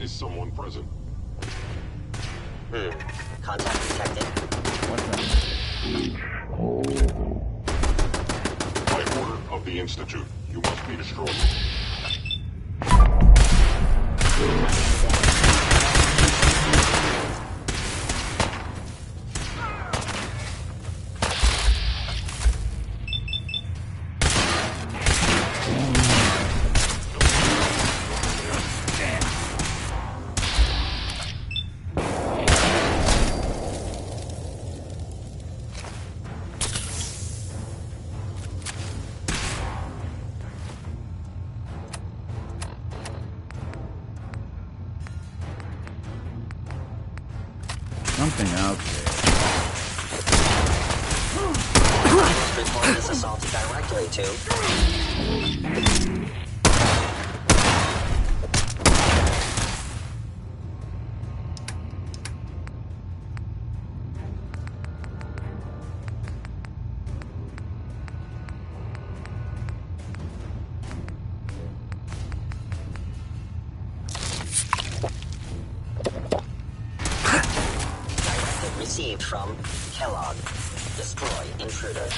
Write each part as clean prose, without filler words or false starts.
Is someone present? Contact detected. What's that? By order of the Institute, you must be destroyed. Something out there. This report is assaulted directly to... Received from Kellogg. Destroy intruder.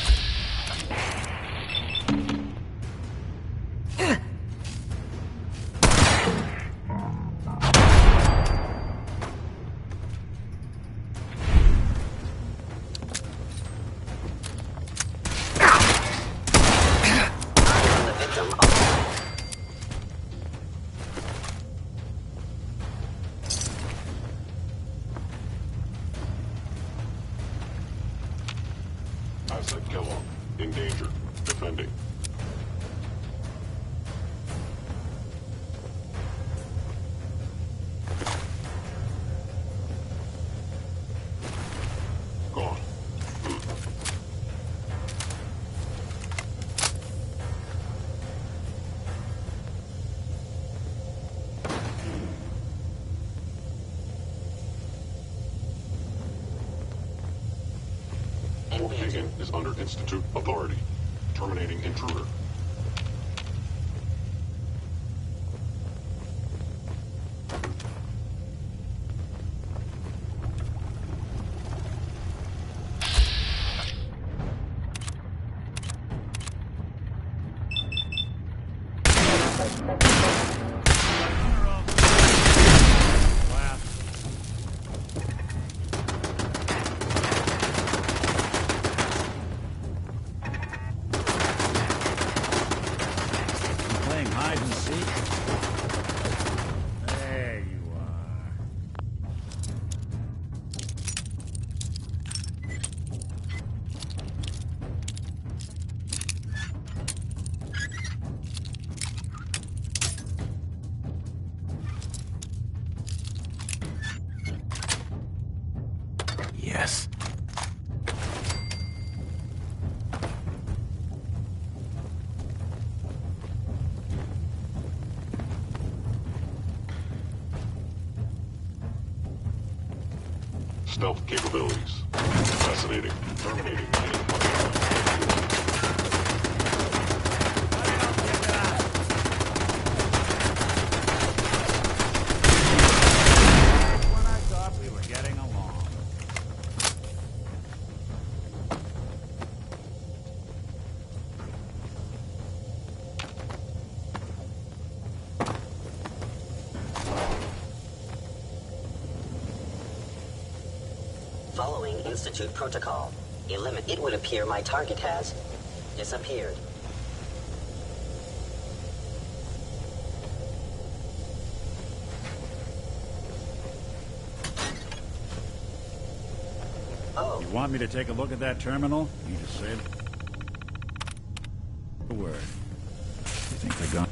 The victim of... Asset Kellogg. In danger. Defending. Gone. Hagen is under Institute authority. Terminating intruder. Hide and seek. There you are. Yes. Stealth capabilities. Fascinating. Terminating any When I thought we were getting along. Following Institute protocol, it would appear my target has disappeared. Oh. You want me to take a look at that terminal? You just said a word. You think they're gone?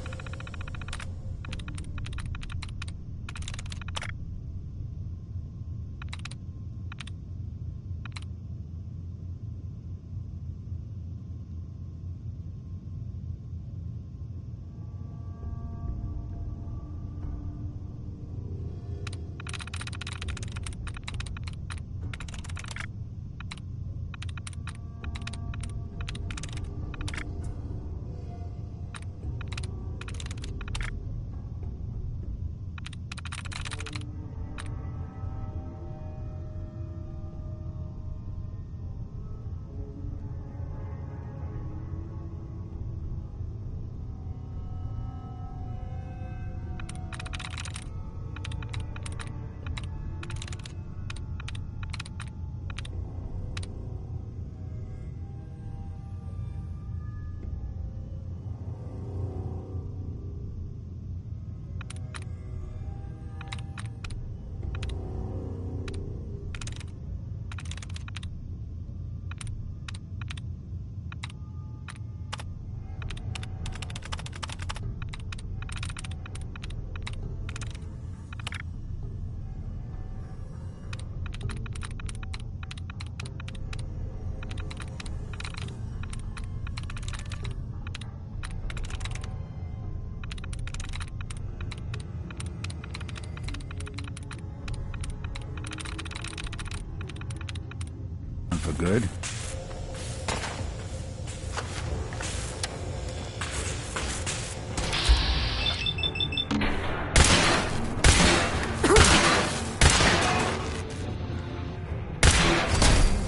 for good?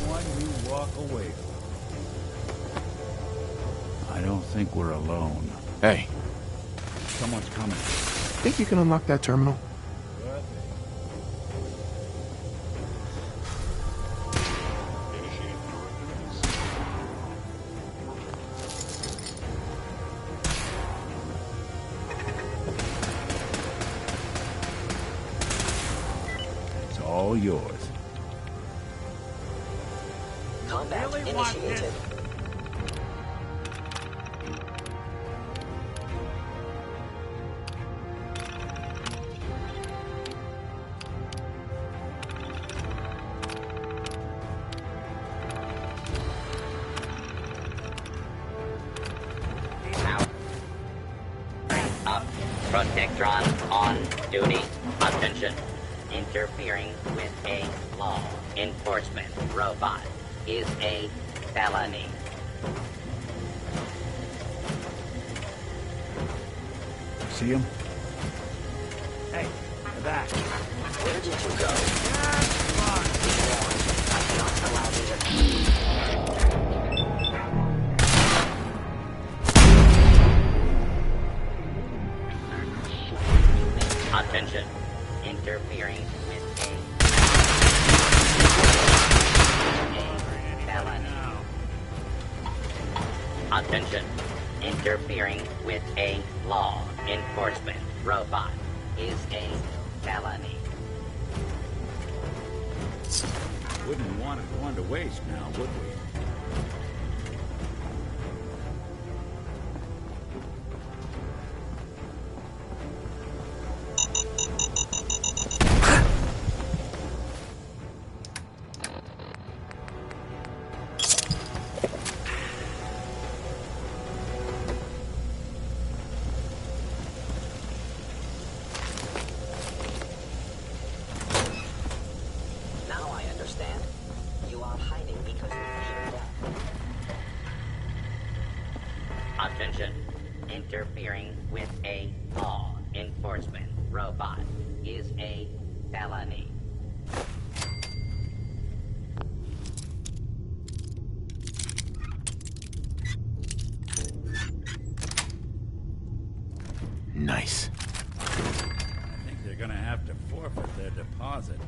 One you walk away from. I don't think we're alone. Hey, Someone's coming. think you can unlock that terminal? Initiate direct It's all yours. Combat Really want initiated. Up. Protectron on duty. Attention. Interfering with a law enforcement robot is a felony. See him? Hey, you're back. Where did you go? Attention. Interfering with a felony. Attention. Interfering with a law enforcement robot is a felony. Wouldn't want it going to waste now, would we? Now I understand. You are hiding because you fear death. Attention. Interfering with a law enforcement robot is a felony. Nice. I think they're gonna have to forfeit their deposit.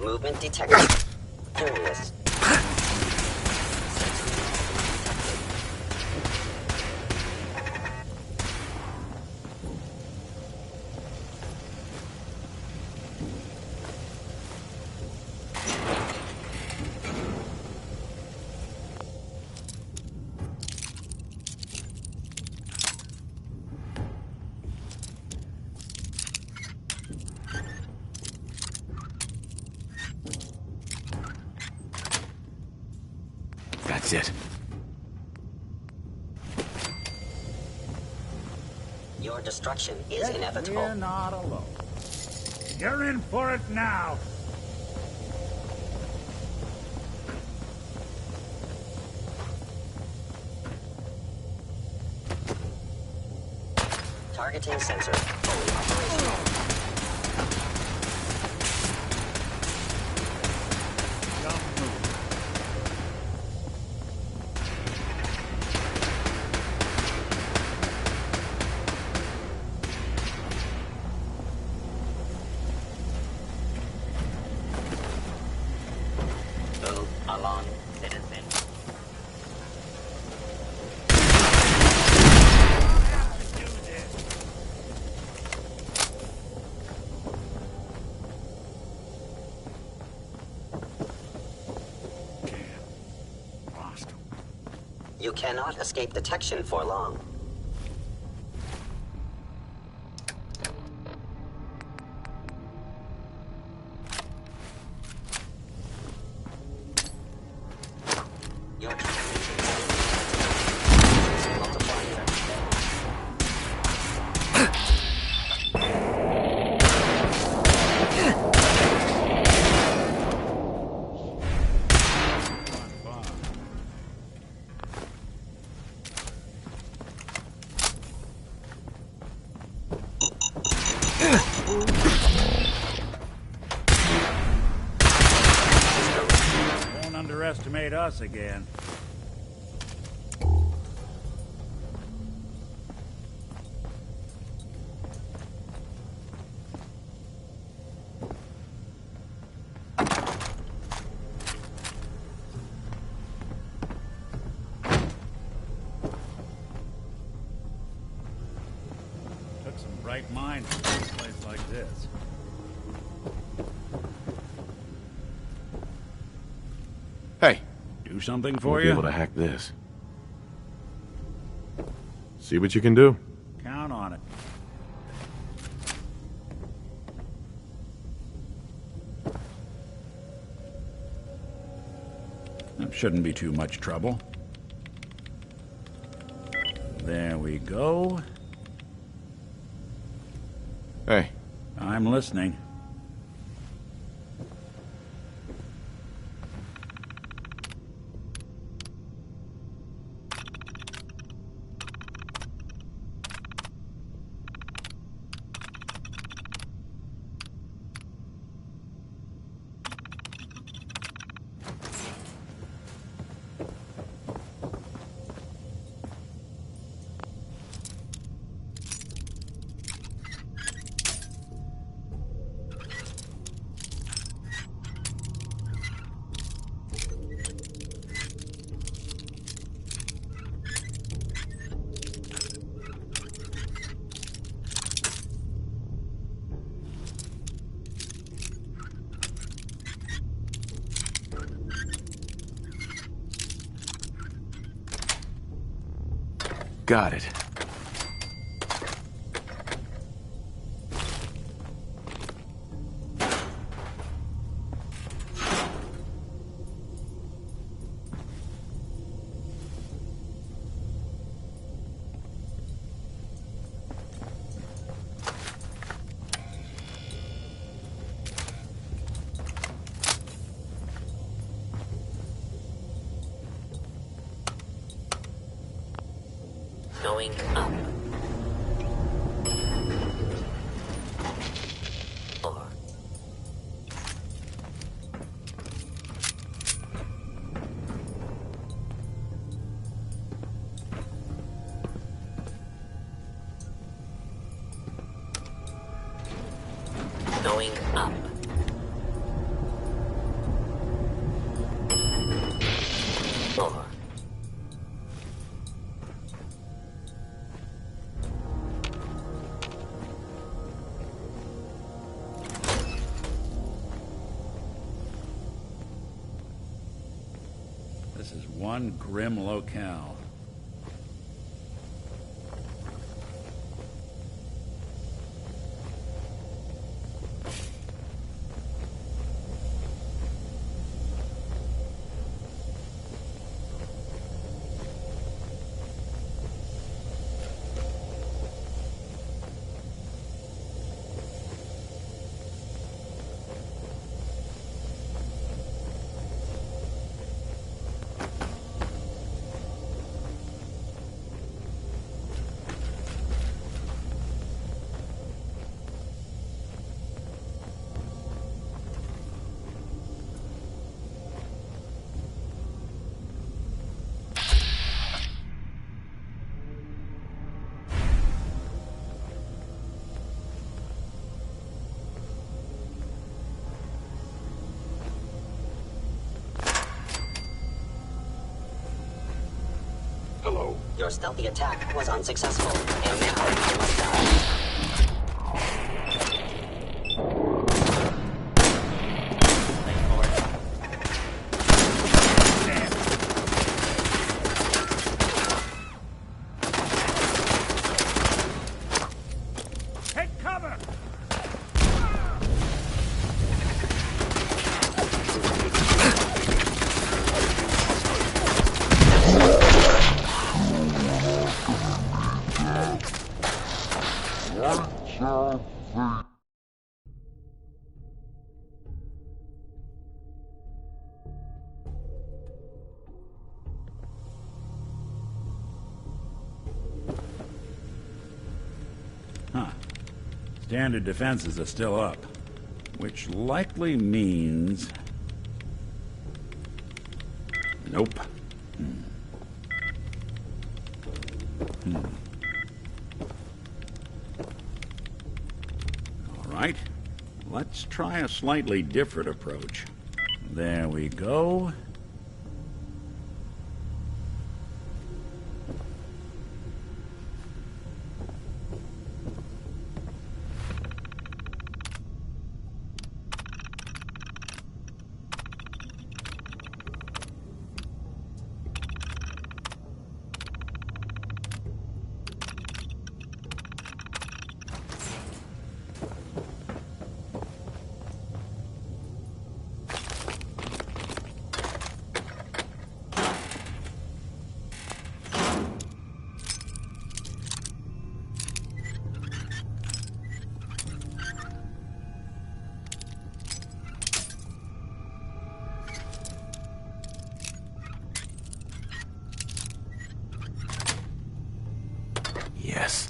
Movement detected. Curious. That's it. Your destruction is Yet inevitable. we're not alone. You're in for it now. Targeting sensor fully operational. Don't move. Move along, citizen. You cannot escape detection for long. Your determination is multiplying. Won't underestimate us again. Took some bright minds to run a place like this. Hey, Do something for we'll be you? able to hack this. See what you can do. Count on it. That shouldn't be too much trouble. There we go. Hey, I'm listening. got it. Going up. Or going up. Or This is one grim locale. Hello. Your stealthy attack was unsuccessful, and now you must die. Standard defenses are still up, which likely means... Nope. All right. Let's try a slightly different approach. There we go. Yes.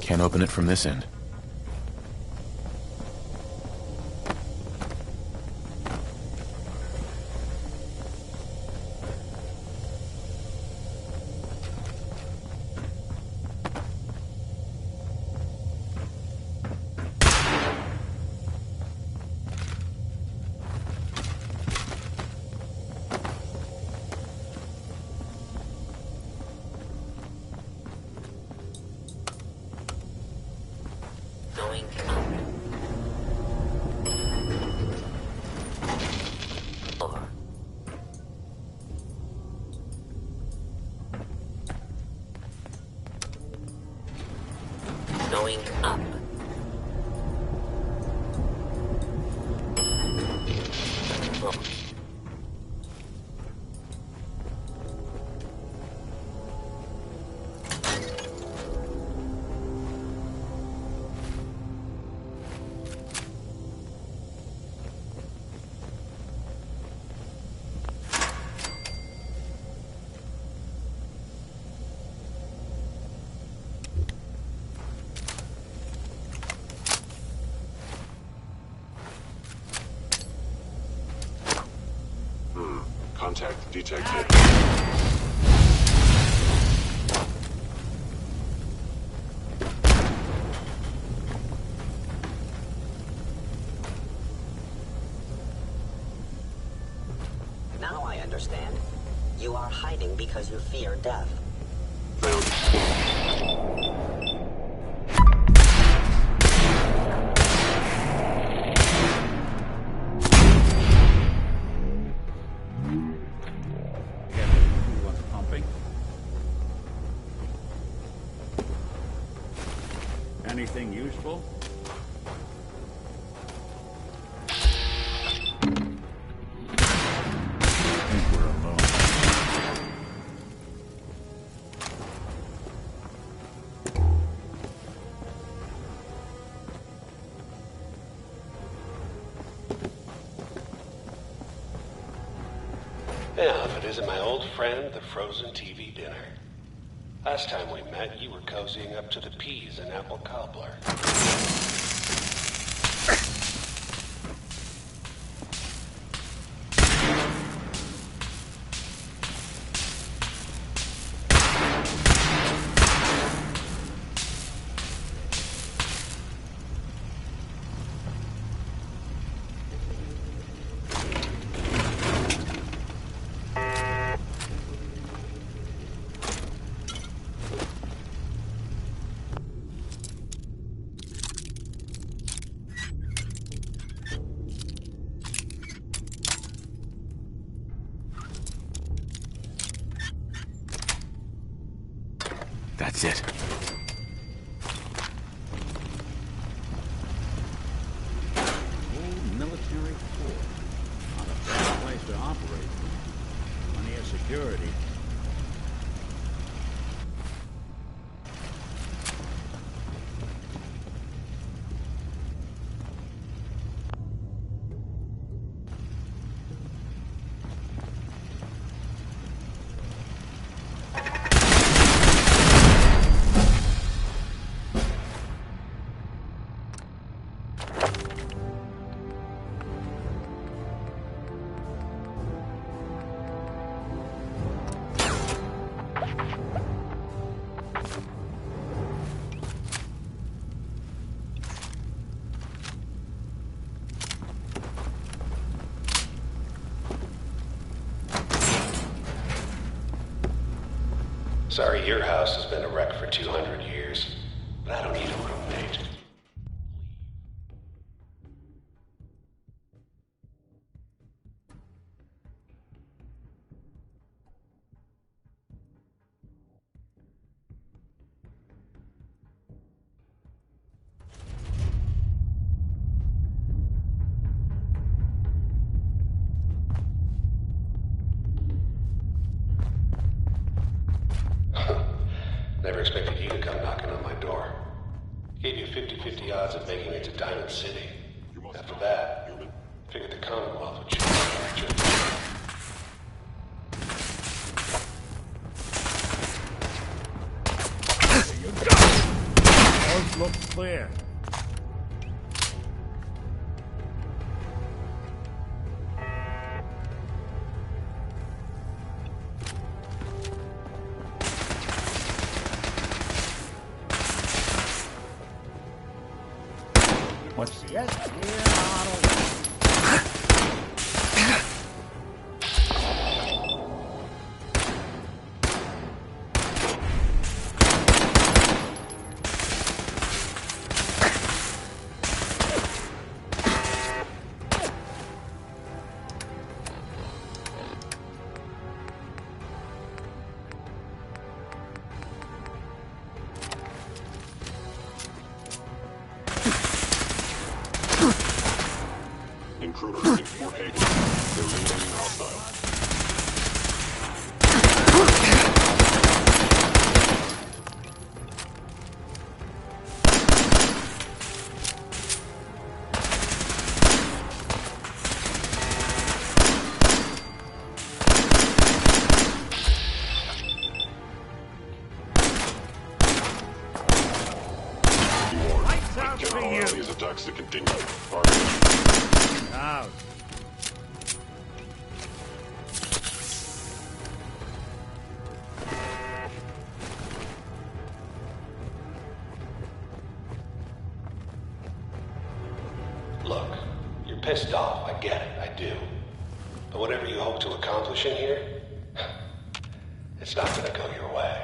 Can't open it from this end. Going up. Or going up. Oh. Contact detected. Now I understand. You are hiding because you fear death. Get it. What's pumping? Anything useful? I think we're alone. Yeah, if it isn't my old friend, the frozen TV dinner. Last time we met, you were cozying up to the peas and apple cobbler. That's it. Old military fort. Not a bad place to operate. Plenty of security. Sorry your house has been a wreck for 200 years, but I don't need a roommate. Never expected you to come knocking on my door. Gave you 50-50 odds of making it to Diamond City. After that, figured the Commonwealth would choose you. There you go! Those look clear. What's the yes? Intruders in Fort Hagen. They're remaining hostile. Lights out Can't for allow you. these attacks to continue. Out. Look, you're pissed off, I get it, I do. But whatever you hope to accomplish in here, it's not gonna go your way.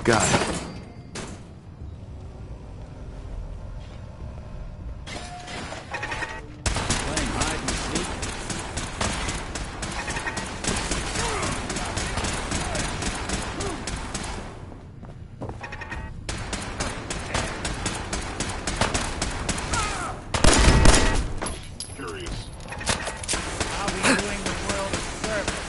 Got it. Playing hide and seek. Curious. I'll be doing the world a service.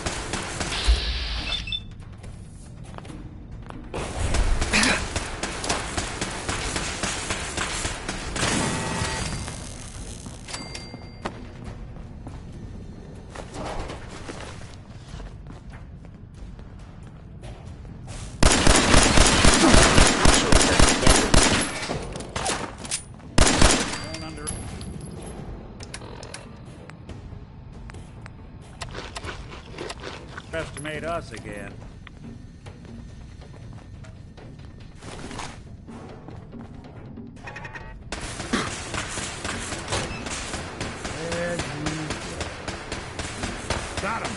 Going under. Estimate us again. There you go. Got him.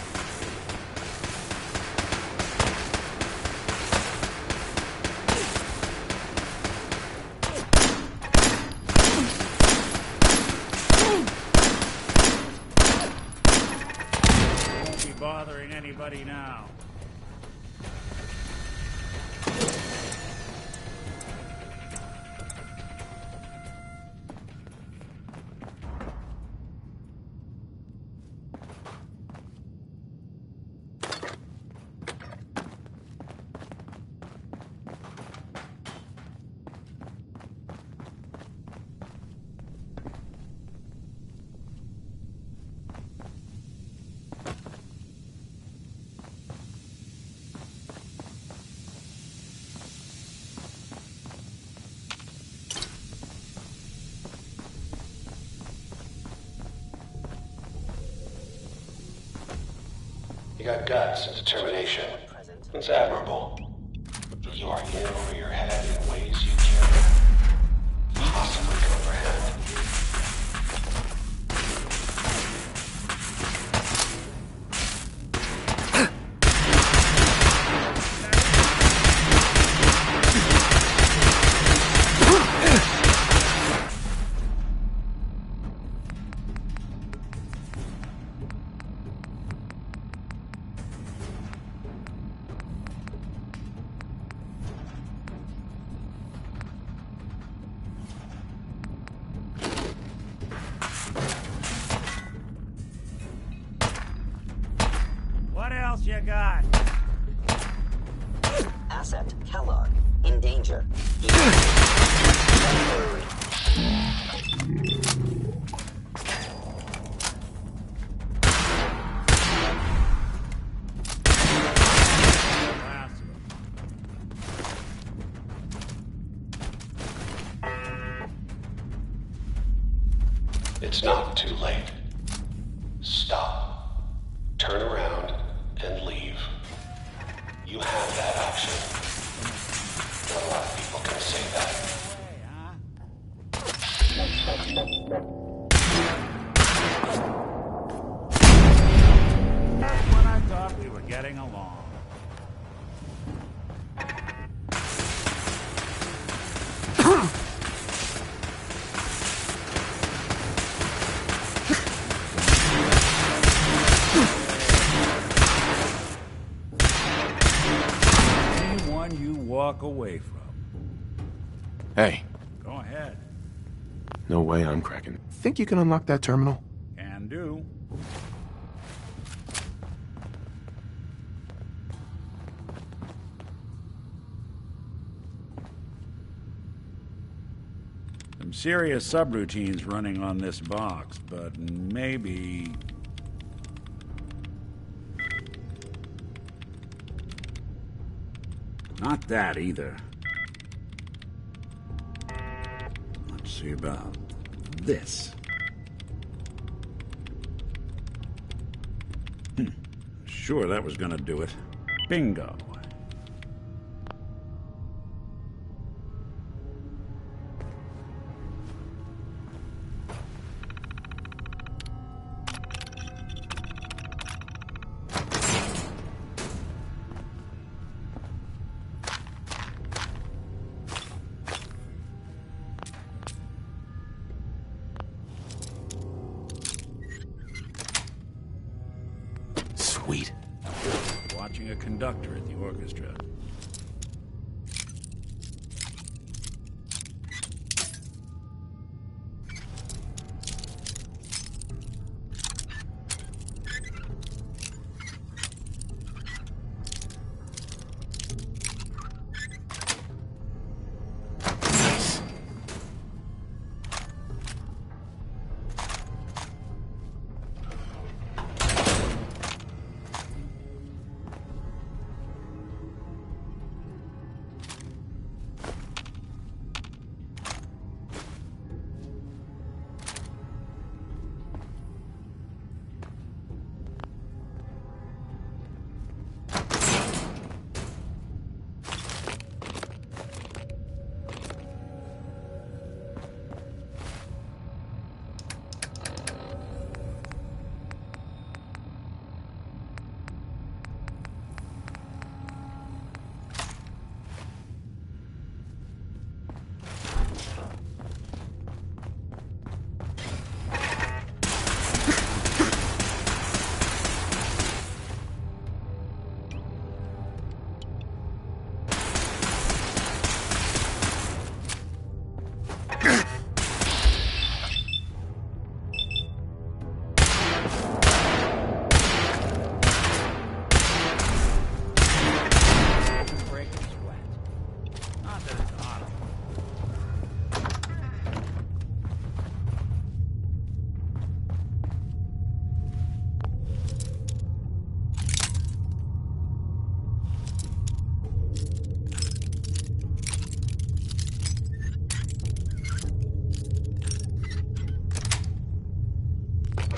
Won't be bothering anybody now. You got guts and determination. It's admirable. You are in over your head in ways you can't possibly comprehend. What else you got? Asset Kellogg in danger. It's not too late. Stop. Turn around and leave. You have that option. Not a lot of people can say that. When I thought we were getting along. Anyone you walk away from. Hey, Go ahead. no way I'm cracking. Think you can unlock that terminal? Can do. Some serious subroutines running on this box, but maybe... Not that either. Let's see about this. Sure, that was gonna do it. Bingo. Sweet. Watching a conductor at the orchestra. Nice.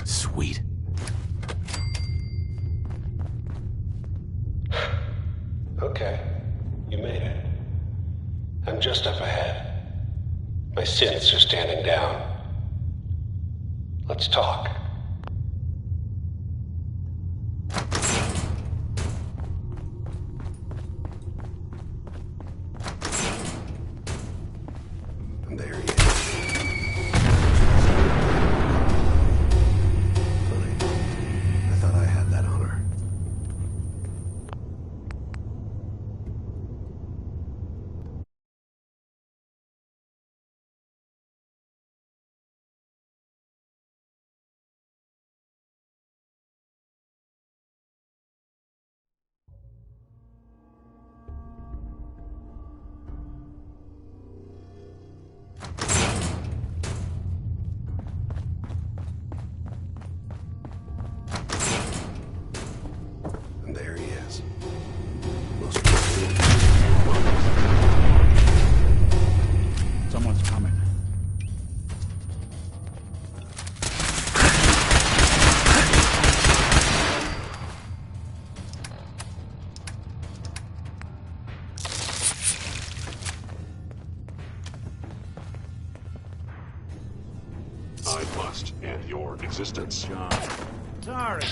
Sweet. Okay, you made it. just up ahead. My synths are standing down. Let's talk. And there he is. Funny. I thought I had that honor. And there he is. Most Someone's coming. I must end your existence. John. Sorry.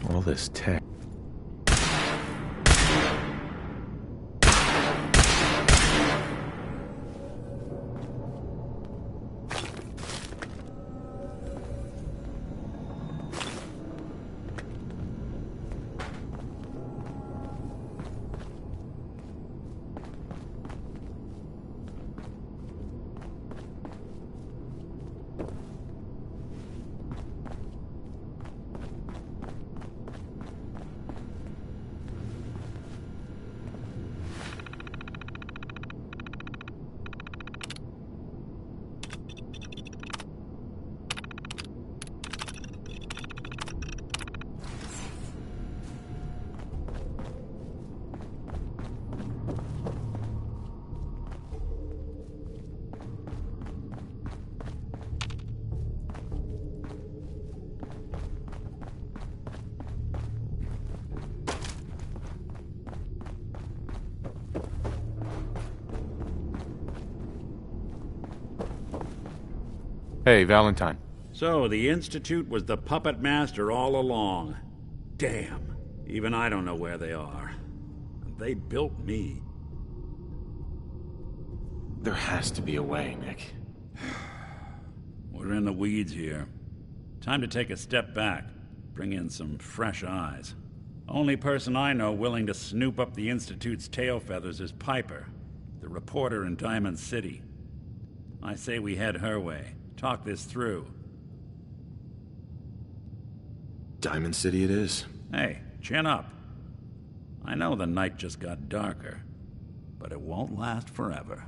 All this tech. Hey, Valentine. So, the Institute was the puppet master all along. Damn. Even I don't know where they are. They built me. There has to be a way, Nick. We're in the weeds here. Time to take a step back. Bring in some fresh eyes. Only person I know willing to snoop up the Institute's tail feathers is Piper, the reporter in Diamond City. I say we head her way. Talk this through. Diamond City it is. Hey, chin up. I know the night just got darker, but it won't last forever.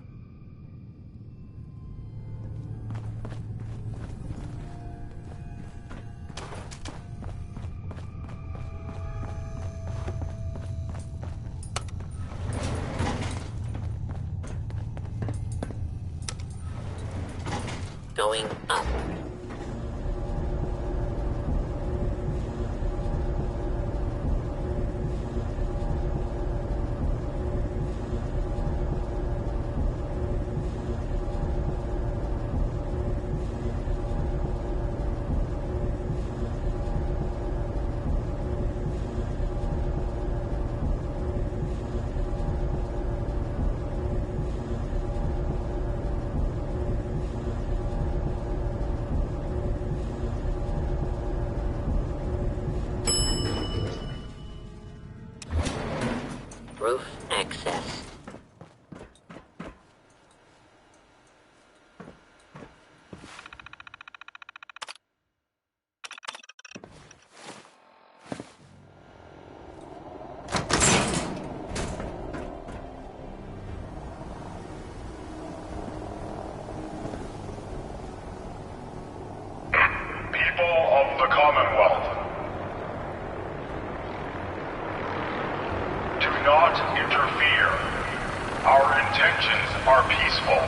Going up. Commonwealth. Do not interfere. Our intentions are peaceful.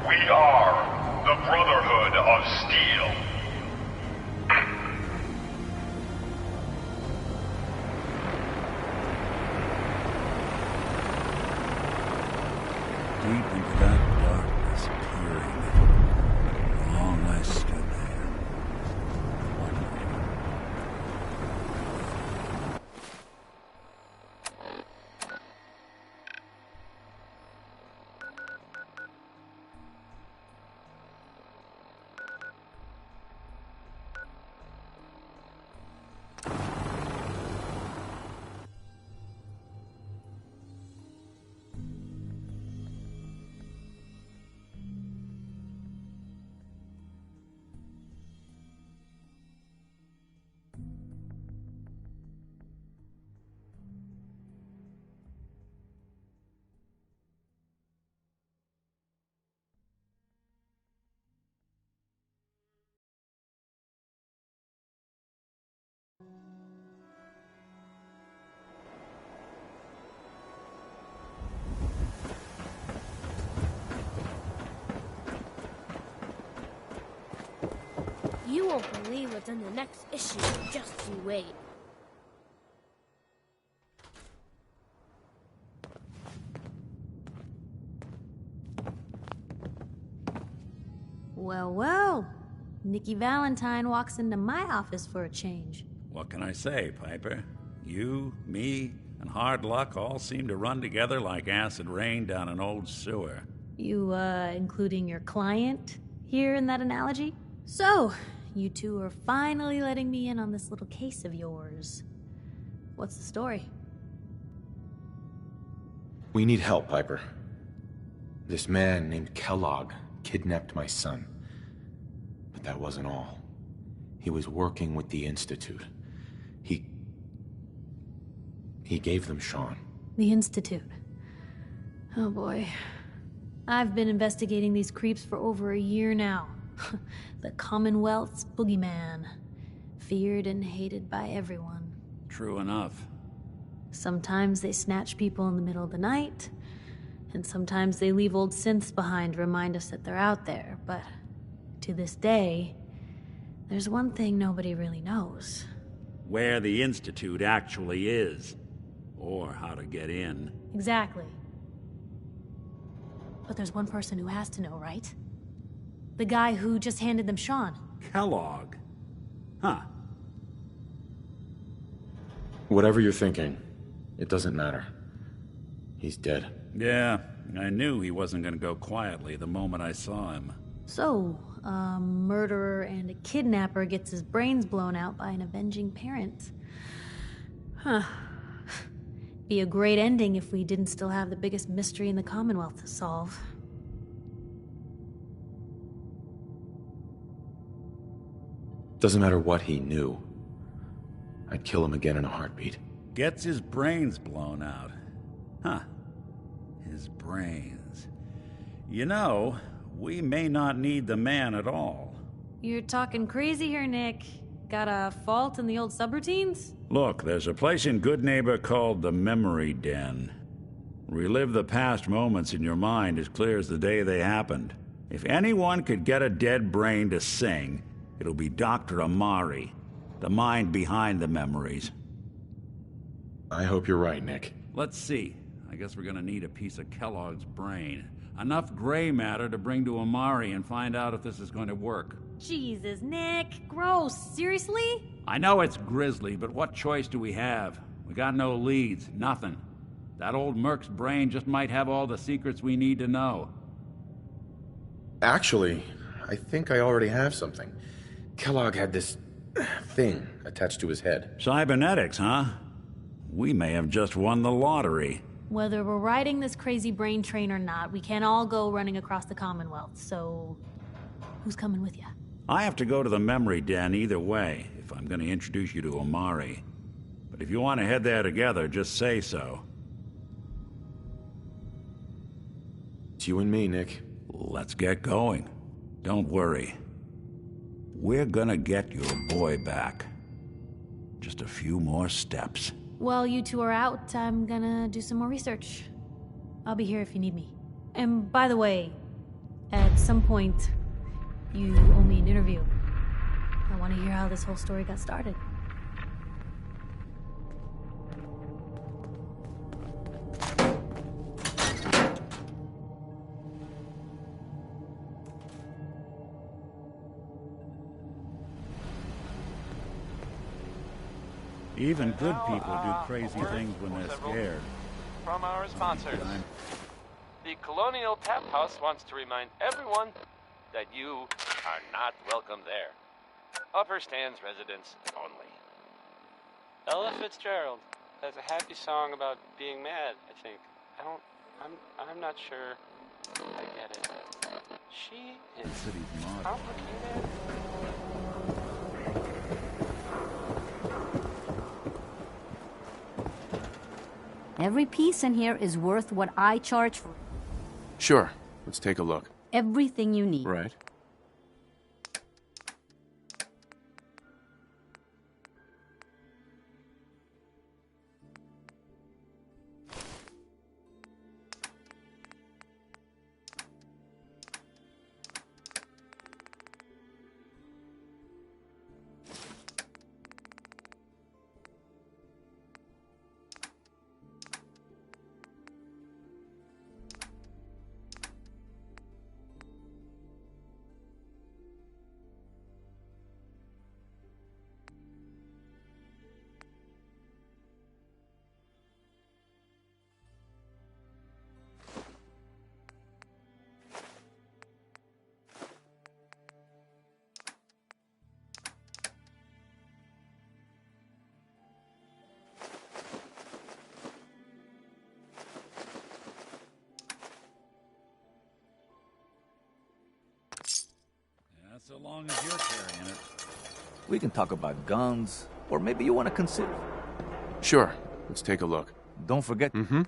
We are the Brotherhood of Steel. Deep into that darkness, peering. Long I stood there, wondering. You won't believe what's in the next issue. Just you wait. Well, well. Nikki Valentine walks into my office for a change. What can I say, Piper? You, me, and hard luck all seem to run together like acid rain down an old sewer. You, including your client here in that analogy? So, you two are finally letting me in on this little case of yours. What's the story? We need help, Piper. This man named Kellogg kidnapped my son. But that wasn't all. He was working with the Institute. He gave them Sean. The Institute. Oh boy. I've been investigating these creeps for over a year now. The Commonwealth's boogeyman. Feared and hated by everyone. True enough. Sometimes they snatch people in the middle of the night, and sometimes they leave old synths behind to remind us that they're out there, but to this day, there's one thing nobody really knows. Where the Institute actually is. Or how to get in. Exactly. But there's one person who has to know, right? The guy who just handed them Sean. Kellogg. Huh. Whatever you're thinking, it doesn't matter. He's dead. Yeah, I knew he wasn't gonna go quietly the moment I saw him. So, a murderer and a kidnapper gets his brains blown out by an avenging parent. Huh. Be a great ending if we didn't still have the biggest mystery in the Commonwealth to solve. Doesn't matter what he knew. I'd kill him again in a heartbeat. Gets his brains blown out. Huh. His brains. You know, we may not need the man at all. You're talking crazy here, Nick. Got a fault in the old subroutines? Look, there's a place in Good Neighbor called the Memory Den. Relive the past moments in your mind as clear as the day they happened. If anyone could get a dead brain to sing, it'll be Dr. Amari, the mind behind the memories. I hope you're right, Nick. Let's see. I guess we're gonna need a piece of Kellogg's brain. Enough gray matter to bring to Amari and find out if this is going to work. Jesus, Nick. Gross. Seriously? I know it's grisly, but what choice do we have? We got no leads, nothing. That old Merc's brain just might have all the secrets we need to know. Actually, I think I already have something. Kellogg had this thing attached to his head. Cybernetics, huh? We may have just won the lottery. Whether we're riding this crazy brain train or not, we can't all go running across the Commonwealth, so who's coming with you? I have to go to the Memory Den either way, if I'm going to introduce you to Amari. But if you want to head there together, just say so. It's you and me, Nick. Let's get going. Don't worry. We're gonna get your boy back. Just a few more steps. While you two are out, I'm gonna do some more research. I'll be here if you need me. And by the way, at some point, you owe me an interview. I want to hear how this whole story got started. Even good people do crazy things when they're scared. From our sponsors. The Colonial Tap House wants to remind everyone that you are not welcome there. Upper Stands residents only. Ella Fitzgerald has a happy song about being mad, I think. I'm not sure I get it. She is complicated. Every piece in here is worth what I charge for. Sure. Let's take a look. Everything you need. Right. So long as you're carrying it. We can talk about guns, or maybe you want to consider. Sure. Let's take a look. Don't forget. Mm-hmm.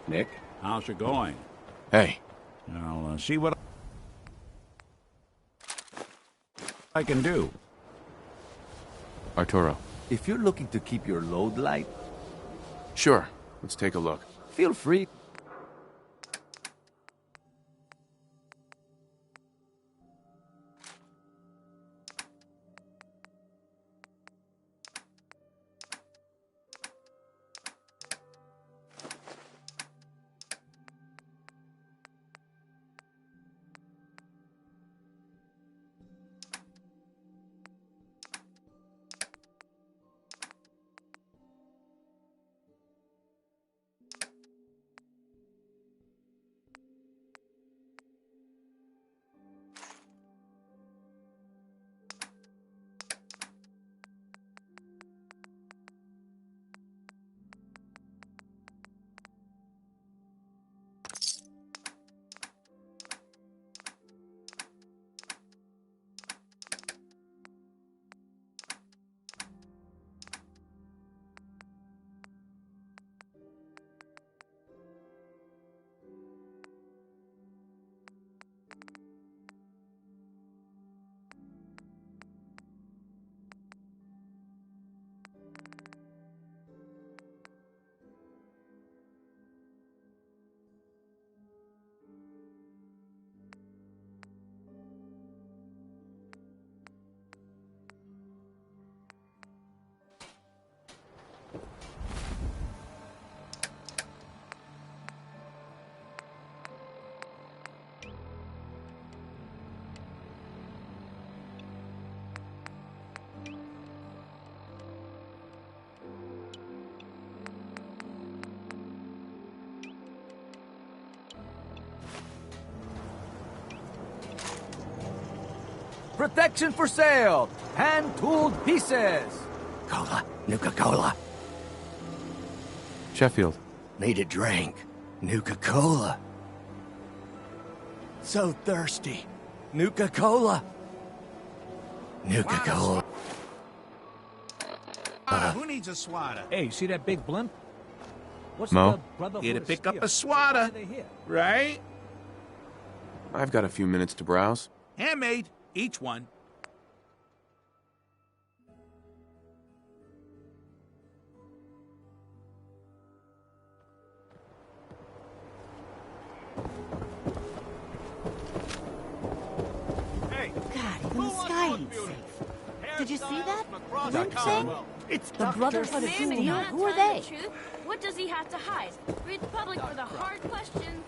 Nick? How's it going? Hey. I'll see what I can do. Arturo. If you're looking to keep your load light, Sure. Let's take a look. feel free. Protection for sale! Hand-tooled pieces! Cola. Nuka-Cola. Sheffield. Need a drink. Nuka-Cola. So thirsty. Nuka-Cola. Nuka-Cola. Who needs a swatter? Hey, see that big blimp? What's Mo? the Brotherhood Here to of pick up Steel? a swatter, Why are they here? right? I've got a few minutes to browse. Handmade, each one. God, even the sky ain't safe. Did you see that? Blimp thing? It's the Brotherhood of Sam, Steel. not Who are telling they? the truth. What does he have to hide? Read the public for the hard questions.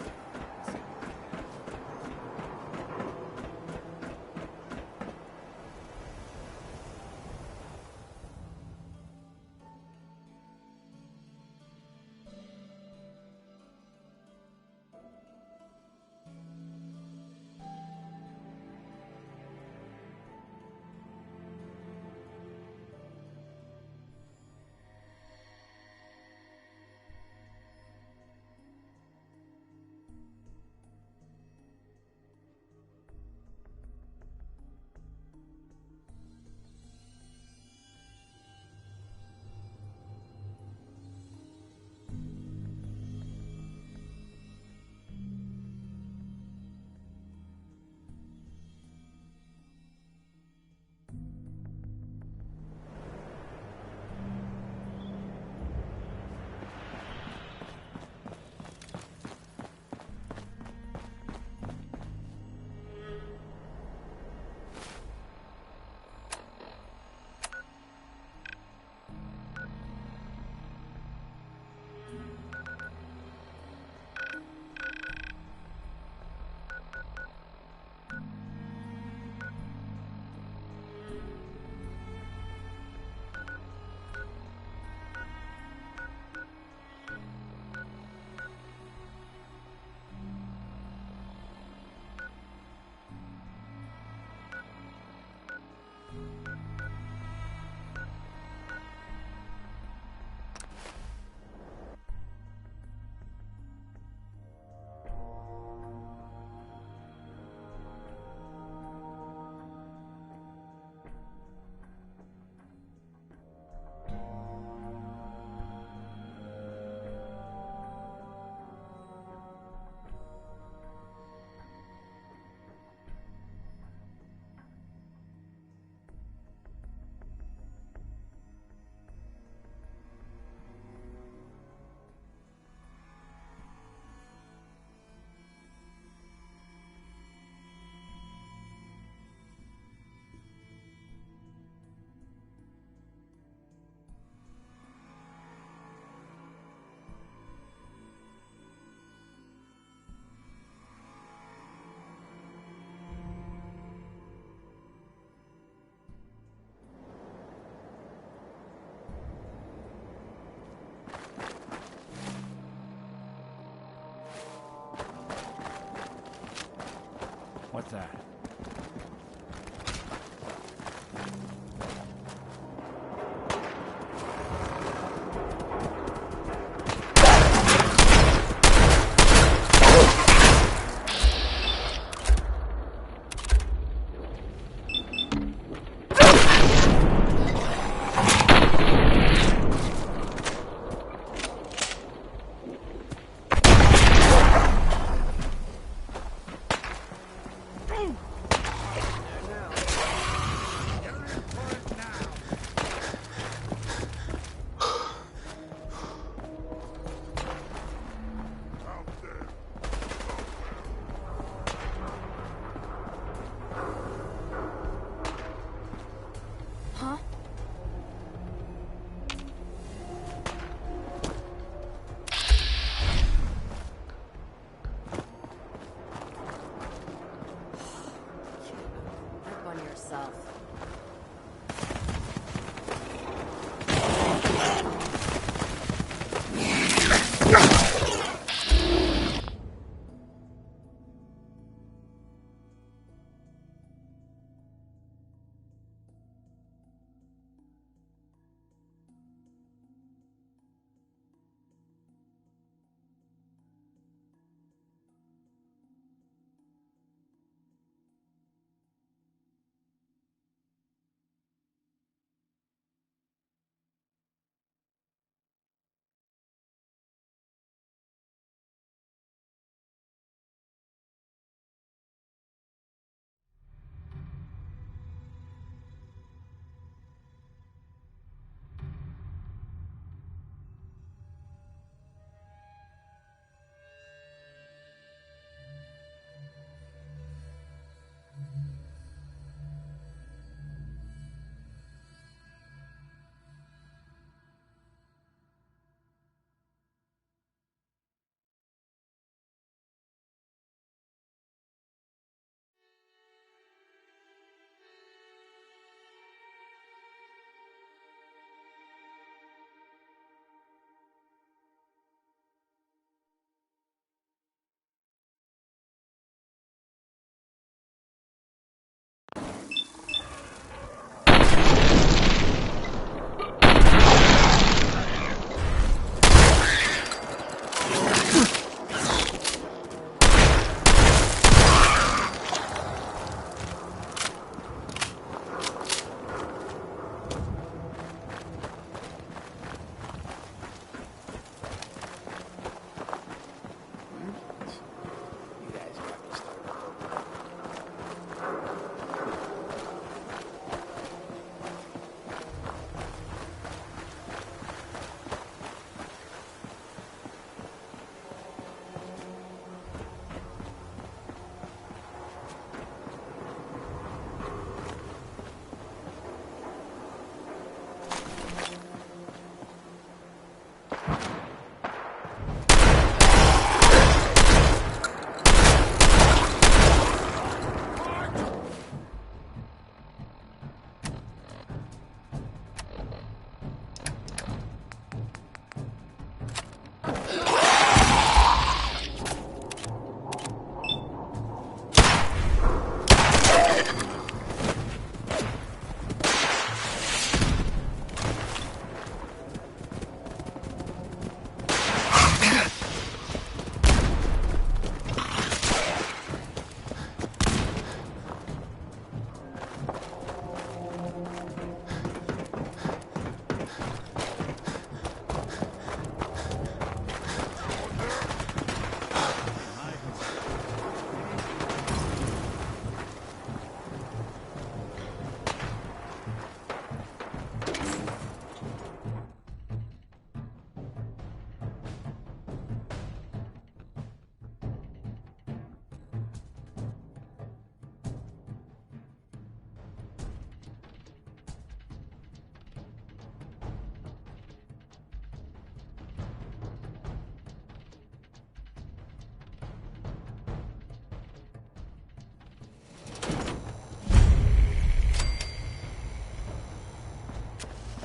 What's that?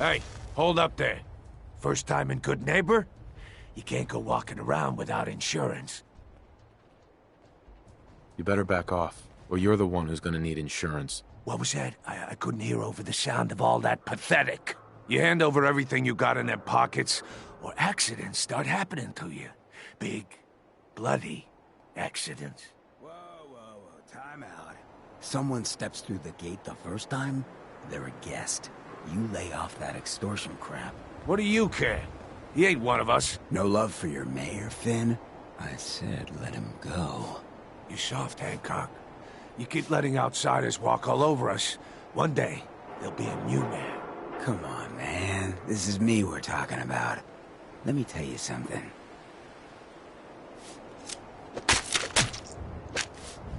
Hey, hold up there. First time in Good Neighbor? You can't go walking around without insurance. You better back off. or you're the one who's gonna need insurance. What was that? I couldn't hear over the sound of all that pathetic. You hand over everything you got in them pockets, or accidents start happening to you. Big, bloody accidents. Whoa, time out. Someone steps through the gate the first time, they're a guest. You lay off that extortion crap. What do you care? He ain't one of us. No love for your mayor, Finn? I said let him go. You soft, Hancock. You keep letting outsiders walk all over us. One day, there'll be a new man. Come on, man. This is me we're talking about. Let me tell you something.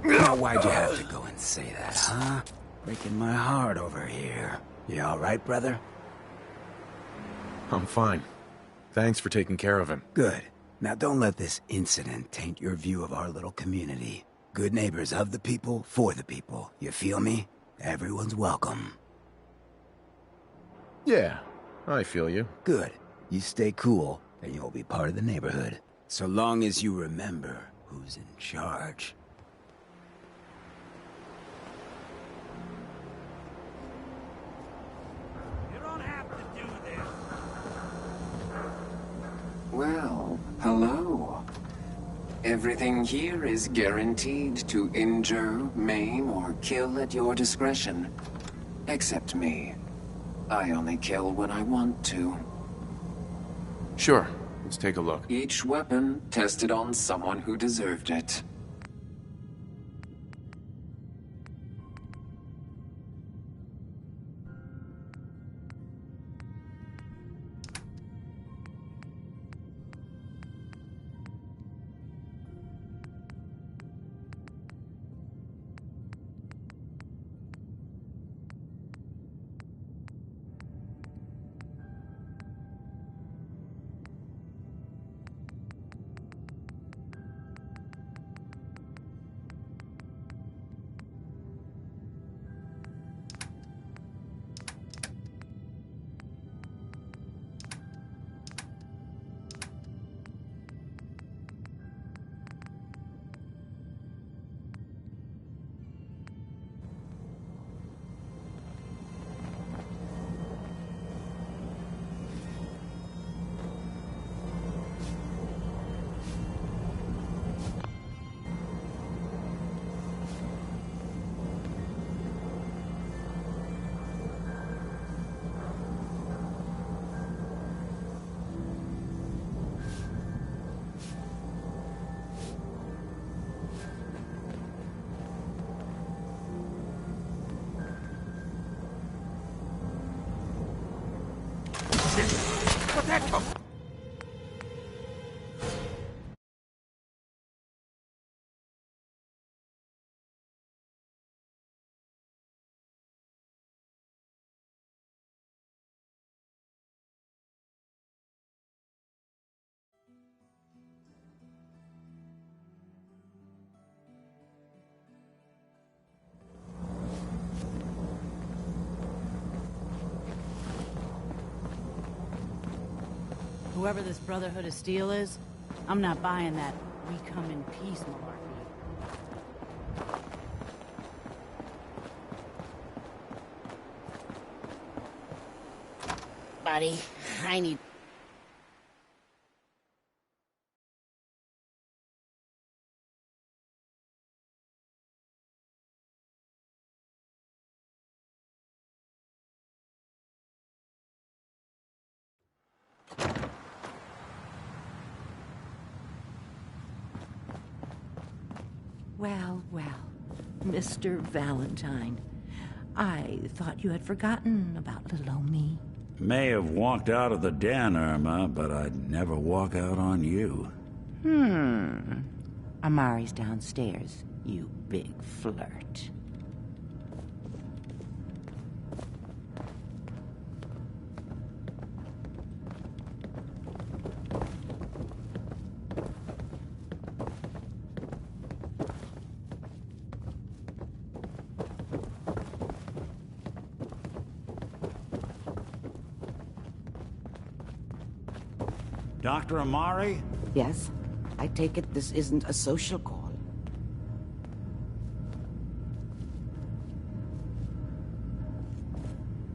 Now, why'd you have to go and say that, huh? Breaking my heart over here. You all right, brother? I'm fine. Thanks for taking care of him. Good. Now don't let this incident taint your view of our little community. Good neighbors of the people, for the people. You feel me? Everyone's welcome. Yeah, I feel you. Good. You stay cool, and you'll be part of the neighborhood. So long as you remember who's in charge. Well, hello. Everything here is guaranteed to injure, maim, or kill at your discretion. Except me. I only kill when I want to. Sure, let's take a look. Each weapon tested on someone who deserved it. Where'd that come from? Whoever this Brotherhood of Steel is, I'm not buying that we come in peace malarkey. Buddy, I need... Well, Mr. Valentine. I thought you had forgotten about little old me. May have walked out of the den, Irma, but I'd never walk out on you. Amari's downstairs, you big flirt. Dr. Amari? Yes? I take it this isn't a social call.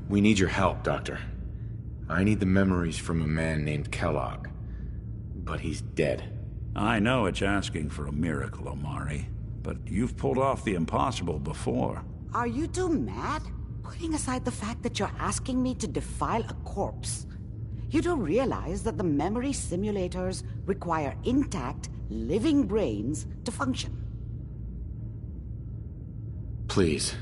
We need your help, Doctor. I need the memories from a man named Kellogg. But he's dead. I know it's asking for a miracle, Omari. But you've pulled off the impossible before. Are you two mad? Putting aside the fact that you're asking me to defile a corpse, you do realize that the memory simulators require intact, living brains to function. Please.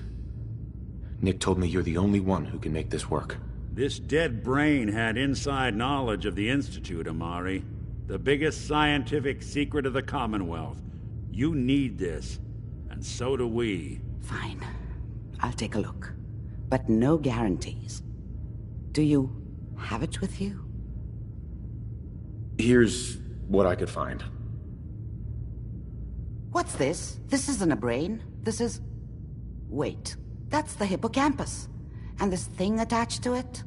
Nick told me you're the only one who can make this work. This dead brain had inside knowledge of the Institute, Omari. The biggest scientific secret of the Commonwealth. You need this, and so do we. Fine. I'll take a look. But no guarantees. Do you have it with you? Here's what I could find. What's this? This isn't a brain. This is... Wait. That's the hippocampus. And this thing attached to it?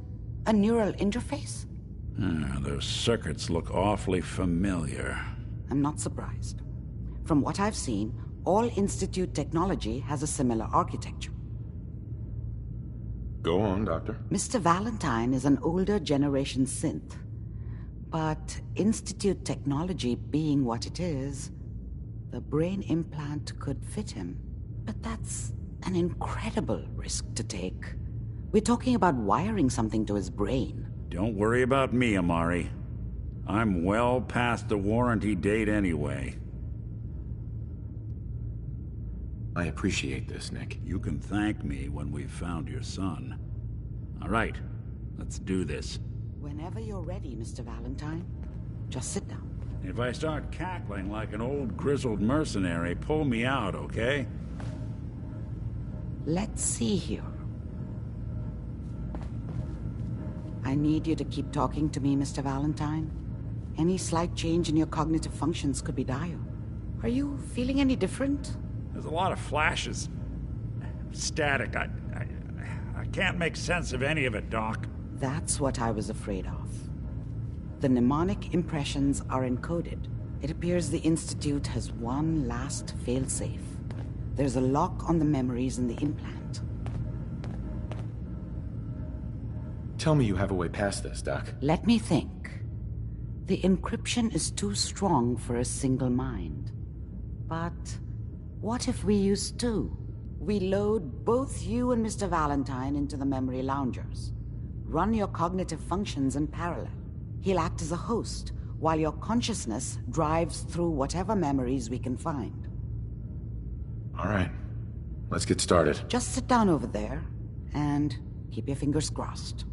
A neural interface? Those circuits look awfully familiar. I'm not surprised. From what I've seen, all Institute technology has a similar architecture. Go on, Doctor. Mr. Valentine is an older generation synth. But Institute technology being what it is, the brain implant could fit him. But that's an incredible risk to take. We're talking about wiring something to his brain. Don't worry about me, Omari. I'm well past the warranty date anyway. I appreciate this, Nick. You can thank me when we've found your son. All right, let's do this. Whenever you're ready, Mr. Valentine. Just sit down. If I start cackling like an old grizzled mercenary, pull me out, okay? Let's see here. I need you to keep talking to me, Mr. Valentine. Any slight change in your cognitive functions could be dire. Are you feeling any different? There's a lot of flashes. Static. I can't make sense of any of it, Doc. That's what I was afraid of. The mnemonic impressions are encoded. It appears the Institute has one last failsafe. There's a lock on the memories in the implant. Tell me you have a way past this, Doc. Let me think. The encryption is too strong for a single mind. But what if we use two? We load both you and Mr. Valentine into the memory loungers. Run your cognitive functions in parallel. He'll act as a host, while your consciousness drives through whatever memories we can find. All right. Let's get started. Just sit down over there, and keep your fingers crossed.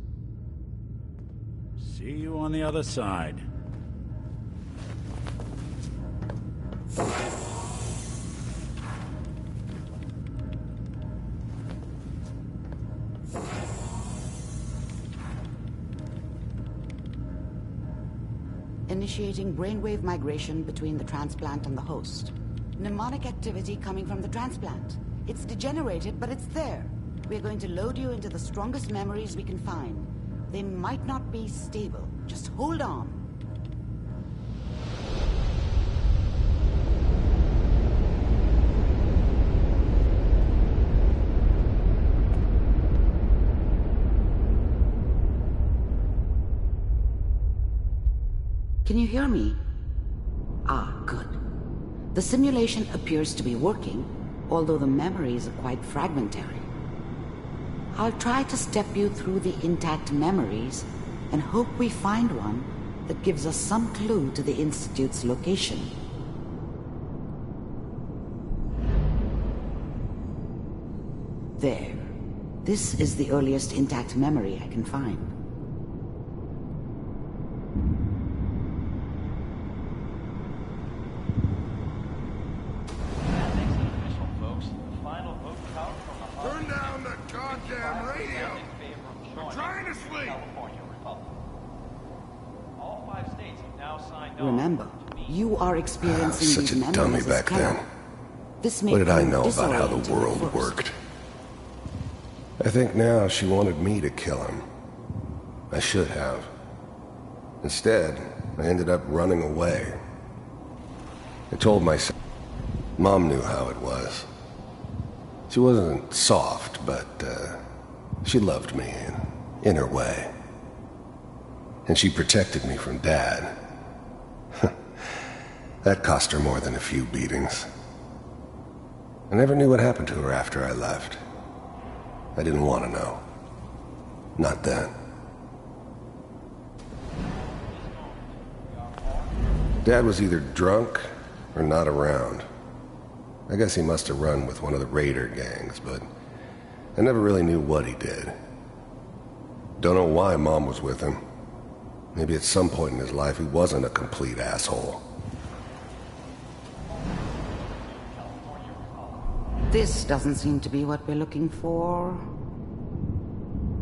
See you on the other side. Initiating brainwave migration between the transplant and the host. Mnemonic activity coming from the transplant. It's degenerated, but it's there. We're going to load you into the strongest memories we can find. They might not be stable. Just hold on. Can you hear me? Ah, good. The simulation appears to be working, although the memories are quite fragmentary. I'll try to step you through the intact memories and hope we find one that gives us some clue to the Institute's location. There. This is the earliest intact memory I can find. Turn down the goddamn radio! I'm trying to sleep! All 5 states have now signed Remember, you are experiencing Such these a memories dummy as back Kellogg. then. This What made did I you know about how the disoriented world at first. worked? I think now she wanted me to kill him. I should have. Instead, I ended up running away. I told myself... Mom knew how it was. She wasn't soft, but she loved me, and in her way. And she protected me from Dad. That cost her more than a few beatings. I never knew what happened to her after I left. I didn't want to know. Not then. Dad was either drunk or not around. I guess he must have run with one of the raider gangs, but I never really knew what he did. Don't know why Mom was with him. Maybe at some point in his life he wasn't a complete asshole. This doesn't seem to be what we're looking for.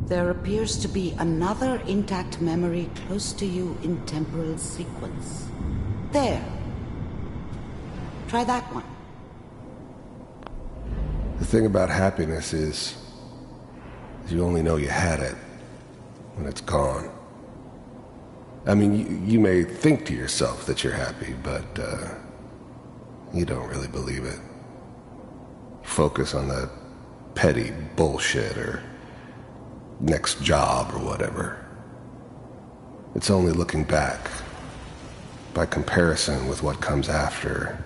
There appears to be another intact memory close to you in temporal sequence. There. Try that one. The thing about happiness is you only know you had it when it's gone. I mean, you may think to yourself that you're happy, but you don't really believe it. Focus on the petty bullshit or next job or whatever. It's only looking back, by comparison with what comes after,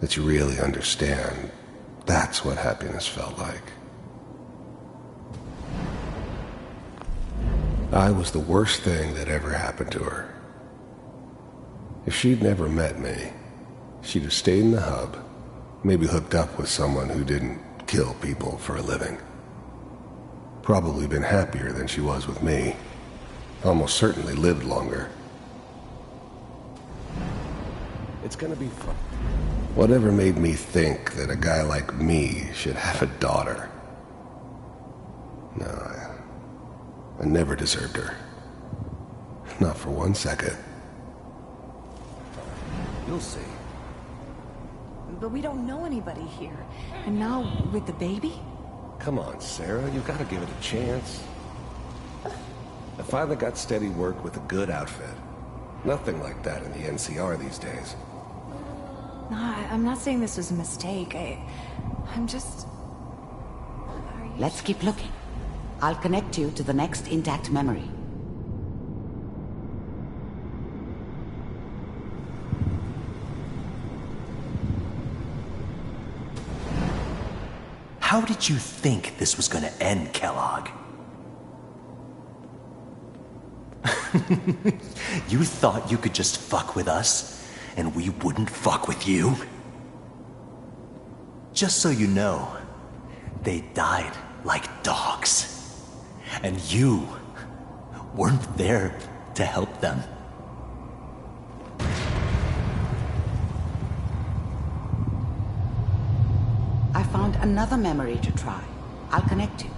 that you really understand that's what happiness felt like. I was the worst thing that ever happened to her. If she'd never met me, she'd have stayed in the hub, maybe hooked up with someone who didn't kill people for a living. Probably been happier than she was with me. Almost certainly lived longer. It's gonna be fun. Whatever made me think that a guy like me should have a daughter? No, I never deserved her. Not for 1 second. You'll see. But we don't know anybody here. And now, with the baby? Come on, Sarah, you gotta give it a chance. I finally got steady work with a good outfit. Nothing like that in the NCR these days. No, I'm not saying this was a mistake. I'm just... Let's keep looking. I'll connect you to the next intact memory. How did you think this was gonna end, Kellogg? You thought you could just fuck with us, and we wouldn't fuck with you? Just so you know, they died like dogs. And you weren't there to help them. I found another memory to try. I'll connect you.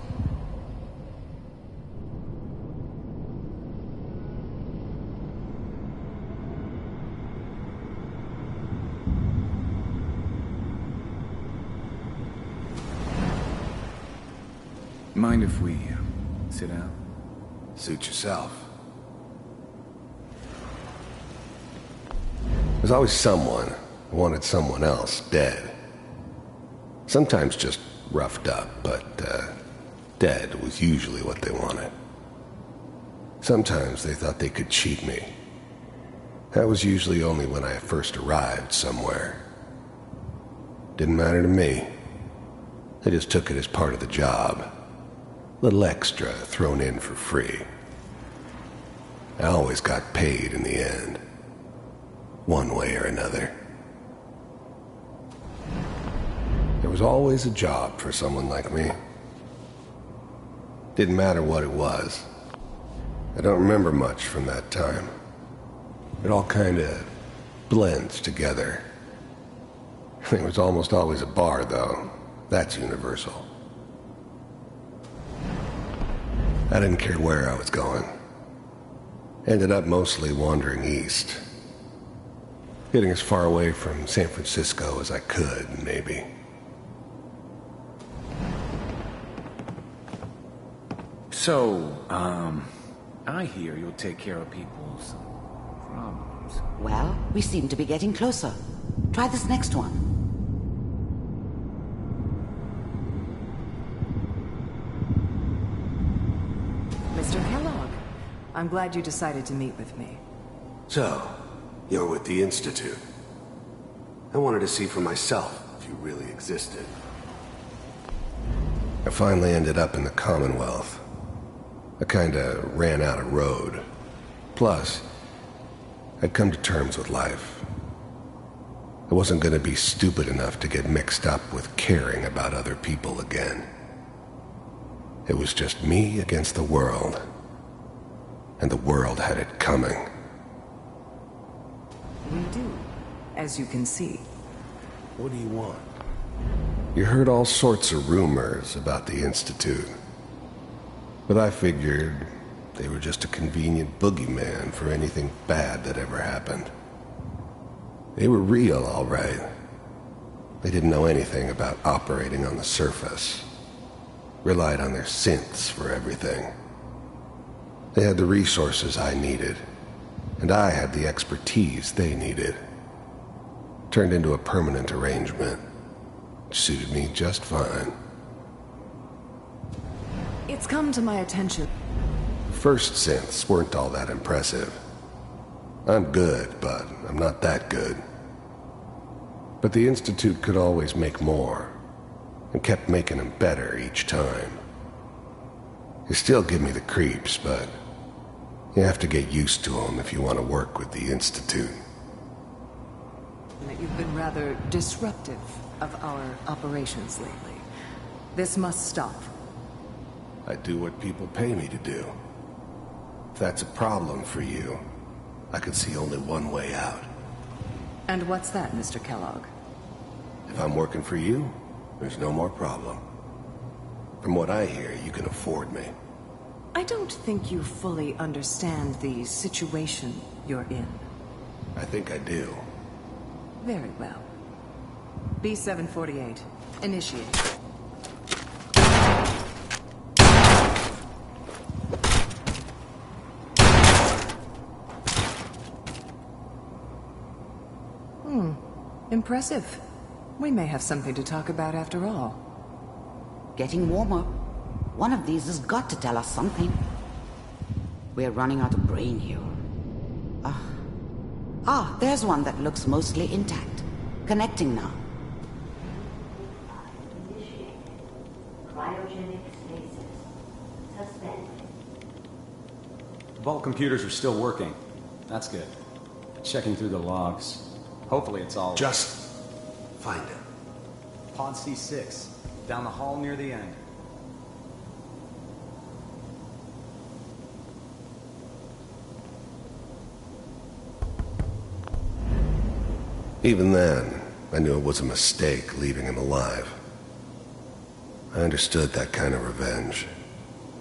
Mind if we sit down? Suit yourself. There's always someone who wanted someone else dead. Sometimes just roughed up, but dead was usually what they wanted. Sometimes they thought they could cheat me. That was usually only when I first arrived somewhere. Didn't matter to me. They just took it as part of the job. Little extra thrown in for free. I always got paid in the end. One way or another. There was always a job for someone like me. Didn't matter what it was. I don't remember much from that time. It all kinda blends together. There was almost always a bar, though. That's universal. I didn't care where I was going. Ended up mostly wandering east. Getting as far away from San Francisco as I could, maybe. So, I hear you'll take care of people's problems. Well, we seem to be getting closer. Try this next one. I'm glad you decided to meet with me. So, you're with the Institute. I wanted to see for myself if you really existed. I finally ended up in the Commonwealth. I kinda ran out of road. Plus, I'd come to terms with life. I wasn't gonna be stupid enough to get mixed up with caring about other people again. It was just me against the world. And the world had it coming. We do, as you can see. What do you want? You heard all sorts of rumors about the Institute. But I figured they were just a convenient boogeyman for anything bad that ever happened. They were real, all right. They didn't know anything about operating on the surface. Relied on their synths for everything. They had the resources I needed, and I had the expertise they needed. Turned into a permanent arrangement. Suited me just fine. It's come to my attention. First synths weren't all that impressive. I'm good, but I'm not that good. But the Institute could always make more, and kept making them better each time. They still give me the creeps, but you have to get used to them if you want to work with the Institute. That you've been rather disruptive of our operations lately. This must stop. I do what people pay me to do. If that's a problem for you, I can see only one way out. And what's that, Mr. Kellogg? If I'm working for you, there's no more problem. From what I hear, you can afford me. I don't think you fully understand the situation you're in. I think I do. Very well. B-748, initiate. Impressive. We may have something to talk about after all. Getting warmer. One of these has got to tell us something. We're running out of brain here. There's one that looks mostly intact. Connecting now. Cryogenic stasis. Suspended. Vault computers are still working. That's good. Checking through the logs. Hopefully it's all... Just find it. Pod C6. Down the hall near the end. Even then, I knew it was a mistake leaving him alive. I understood that kind of revenge.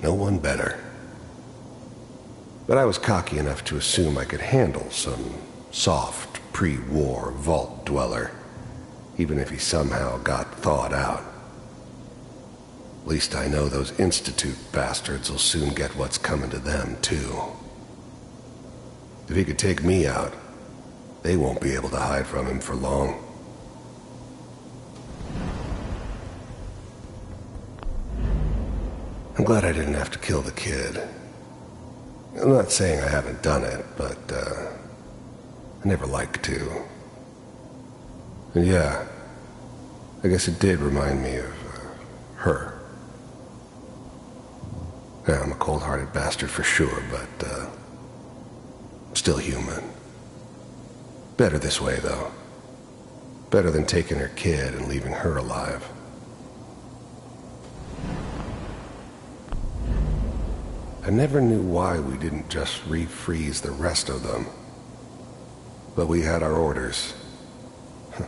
No one better. But I was cocky enough to assume I could handle some soft, pre-war vault dweller, even if he somehow got thawed out. At least I know those Institute bastards will soon get what's coming to them, too. If he could take me out, they won't be able to hide from him for long. I'm glad I didn't have to kill the kid. I'm not saying I haven't done it, but, I never liked to. And yeah, I guess it did remind me of, her. Yeah, I'm a cold-hearted bastard for sure, but, still human. Better this way, though. Better than taking her kid and leaving her alive. I never knew why we didn't just refreeze the rest of them. But we had our orders. I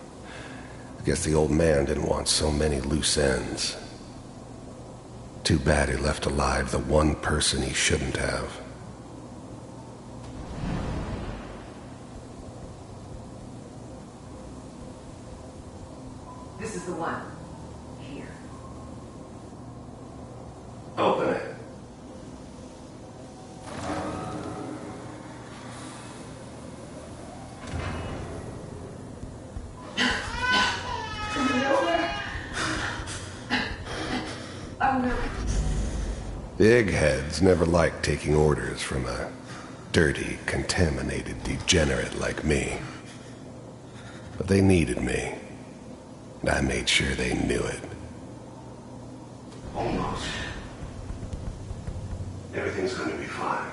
guess the old man didn't want so many loose ends. Too bad he left alive the one person he shouldn't have. This is the one. Here. Open it. The eggheads never liked taking orders from a dirty, contaminated degenerate like me. But they needed me, and I made sure they knew it. Almost. Everything's gonna be fine.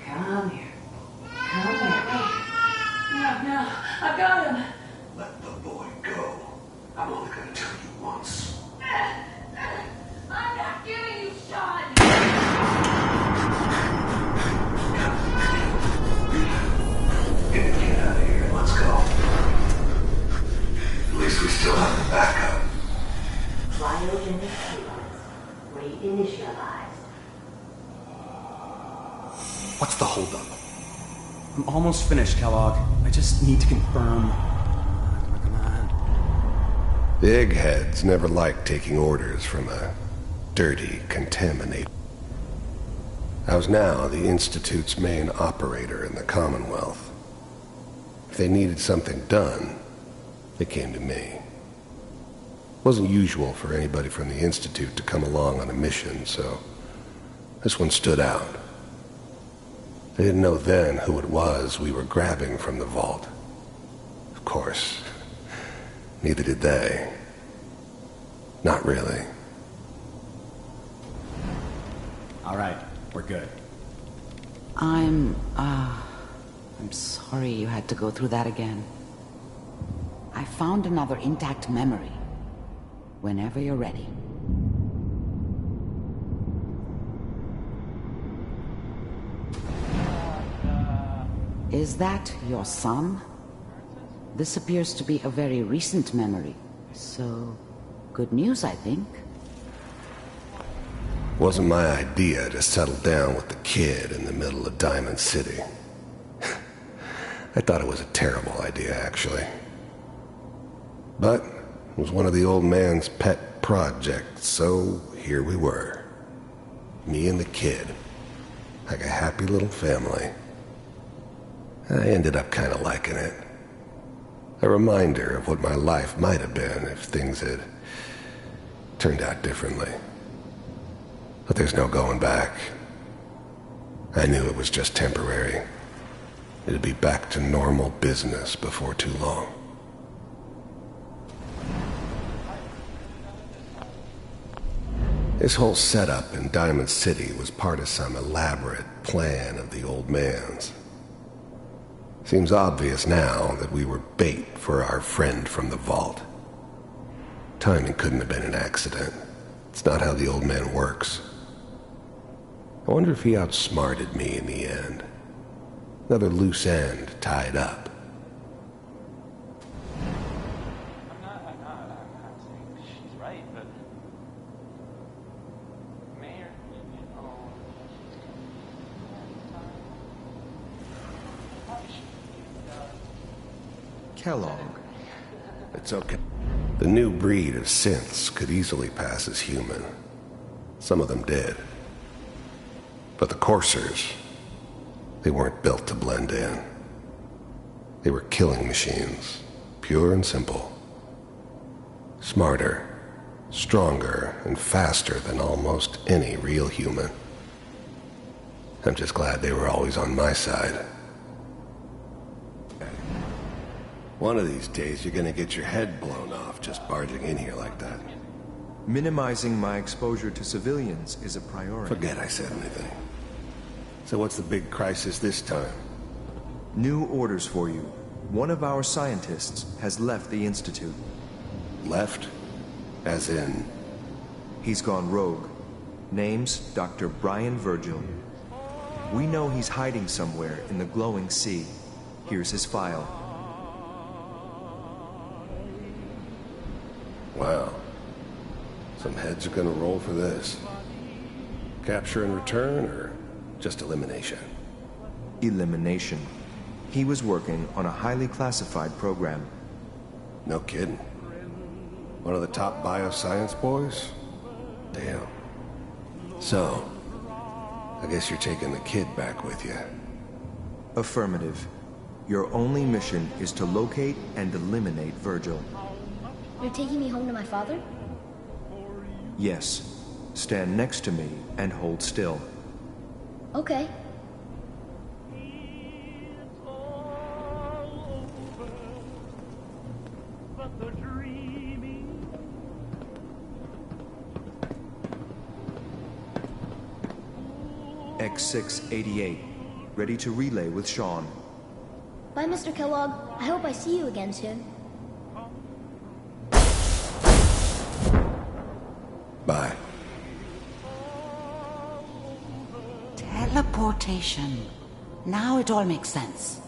Come here. Come here. No, I've got him. Let the boy go. I'm only gonna tell you once. I'm not giving you shot. Get the kid out of here and let's go. At least we still have the backup. Cryogenic sequence reinitialized. What's the holdup? I'm almost finished, Kellogg. I just need to confirm. Come on. The eggheads never liked taking orders from a dirty, contaminated. I was now the Institute's main operator in the Commonwealth. If they needed something done, they came to me. It wasn't usual for anybody from the Institute to come along on a mission, so this one stood out. They didn't know then who it was we were grabbing from the vault. Of course, neither did they. Not really. All right, we're good. I'm sorry you had to go through that again. I found another intact memory. Whenever you're ready. Is that your son? This appears to be a very recent memory. So, good news, I think. Wasn't my idea to settle down with the kid in the middle of Diamond City. I thought it was a terrible idea, actually. But it was one of the old man's pet projects, so here we were. Me and the kid. Like a happy little family. I ended up kind of liking it. A reminder of what my life might have been if things had turned out differently. But there's no going back. I knew it was just temporary. It'd be back to normal business before too long. This whole setup in Diamond City was part of some elaborate plan of the old man's. Seems obvious now that we were bait for our friend from the vault. Timing couldn't have been an accident. It's not how the old man works. I wonder if he outsmarted me in the end. Another loose end tied up. I'm not saying she's right, but Mayor, Kellogg. It's okay. The new breed of synths could easily pass as human. Some of them did. But the coursers, they weren't built to blend in. They were killing machines, pure and simple. Smarter, stronger, and faster than almost any real human. I'm just glad they were always on my side. One of these days, you're gonna get your head blown off just barging in here like that. Minimizing my exposure to civilians is a priority. Forget I said anything. So what's the big crisis this time? New orders for you. One of our scientists has left the Institute. Left? As in? He's gone rogue. Name's Dr. Brian Virgil. We know he's hiding somewhere in the glowing sea. Here's his file. Wow. Some heads are gonna roll for this. Capture and return, or just elimination? Elimination. He was working on a highly classified program. No kidding. One of the top bioscience boys? Damn. So, I guess you're taking the kid back with you. Affirmative. Your only mission is to locate and eliminate Virgil. You're taking me home to my father? Yes. Stand next to me and hold still. Okay. X688, ready to relay with Sean. Bye, Mr. Kellogg. I hope I see you again soon. Bye. Teleportation. Now it all makes sense.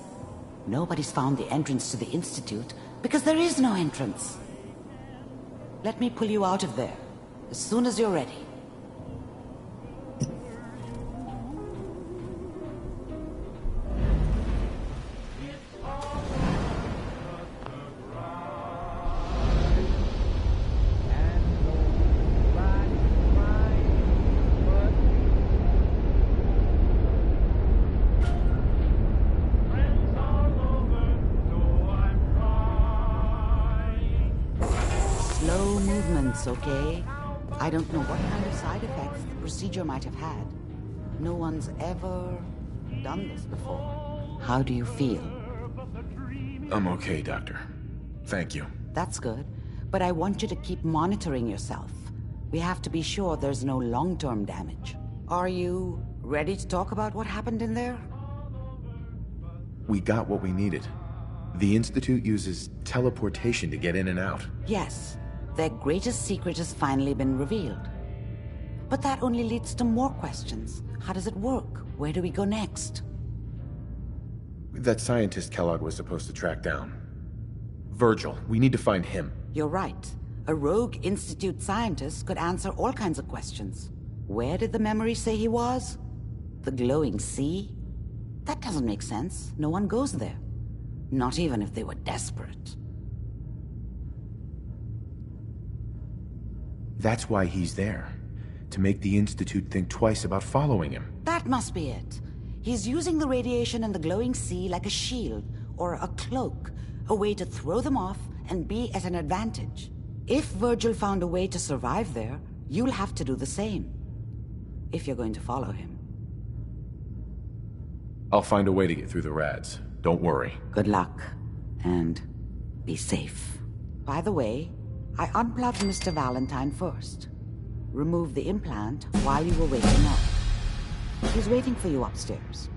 Nobody's found the entrance to the Institute because there is no entrance. Let me pull you out of there as soon as you're ready. Slow movements, okay? I don't know what kind of side effects the procedure might have had. No one's ever done this before. How do you feel? I'm okay, Doctor. Thank you. That's good, but I want you to keep monitoring yourself. We have to be sure there's no long-term damage. Are you ready to talk about what happened in there? We got what we needed. The Institute uses teleportation to get in and out. Yes. Their greatest secret has finally been revealed. But that only leads to more questions. How does it work? Where do we go next? That scientist Kellogg was supposed to track down. Virgil, we need to find him. You're right. A rogue Institute scientist could answer all kinds of questions. Where did the memory say he was? The glowing sea? That doesn't make sense. No one goes there. Not even if they were desperate. That's why he's there. To make the Institute think twice about following him. That must be it. He's using the radiation in the glowing sea like a shield or a cloak, a way to throw them off and be at an advantage. If Virgil found a way to survive there, you'll have to do the same. If you're going to follow him. I'll find a way to get through the rads. Don't worry. Good luck. And be safe. By the way, I unplugged Mr. Valentine first. Removed the implant while you were waking up. He's waiting for you upstairs.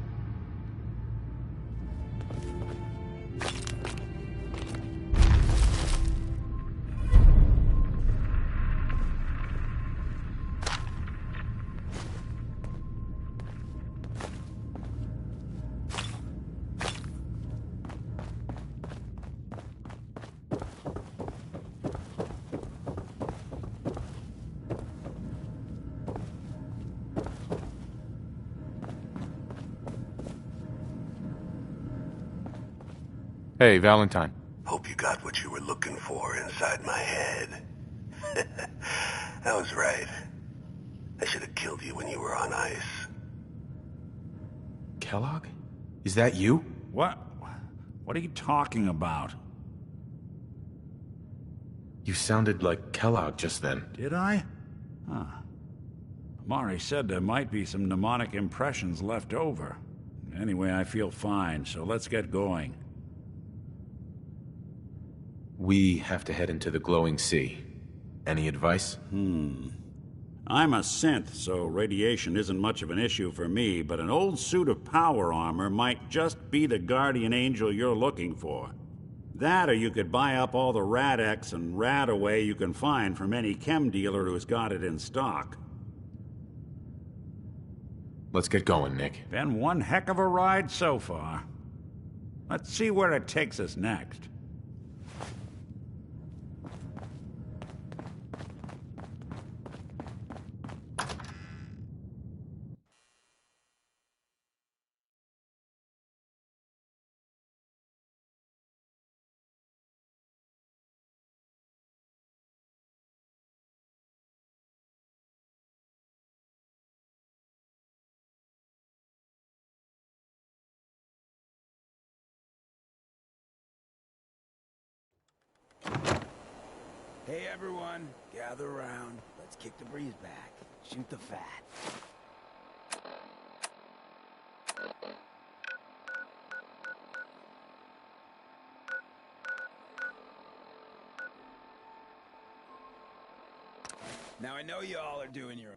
Hey, Valentine. Hope you got what you were looking for inside my head. I was right. I should have killed you when you were on ice. Kellogg? Is that you? What? What are you talking about? You sounded like Kellogg just then. Did I? Huh. Mari said there might be some mnemonic impressions left over. Anyway, I feel fine, so let's get going. We have to head into the glowing sea. Any advice? I'm a synth, so radiation isn't much of an issue for me, but an old suit of power armor might just be the guardian angel you're looking for. That, or you could buy up all the Rad-X and Rad-Away you can find from any chem dealer who's got it in stock. Let's get going, Nick. Been one heck of a ride so far. Let's see where it takes us next. Hey everyone, gather around. Let's kick the breeze back. Shoot the fat. Now I know you all are doing your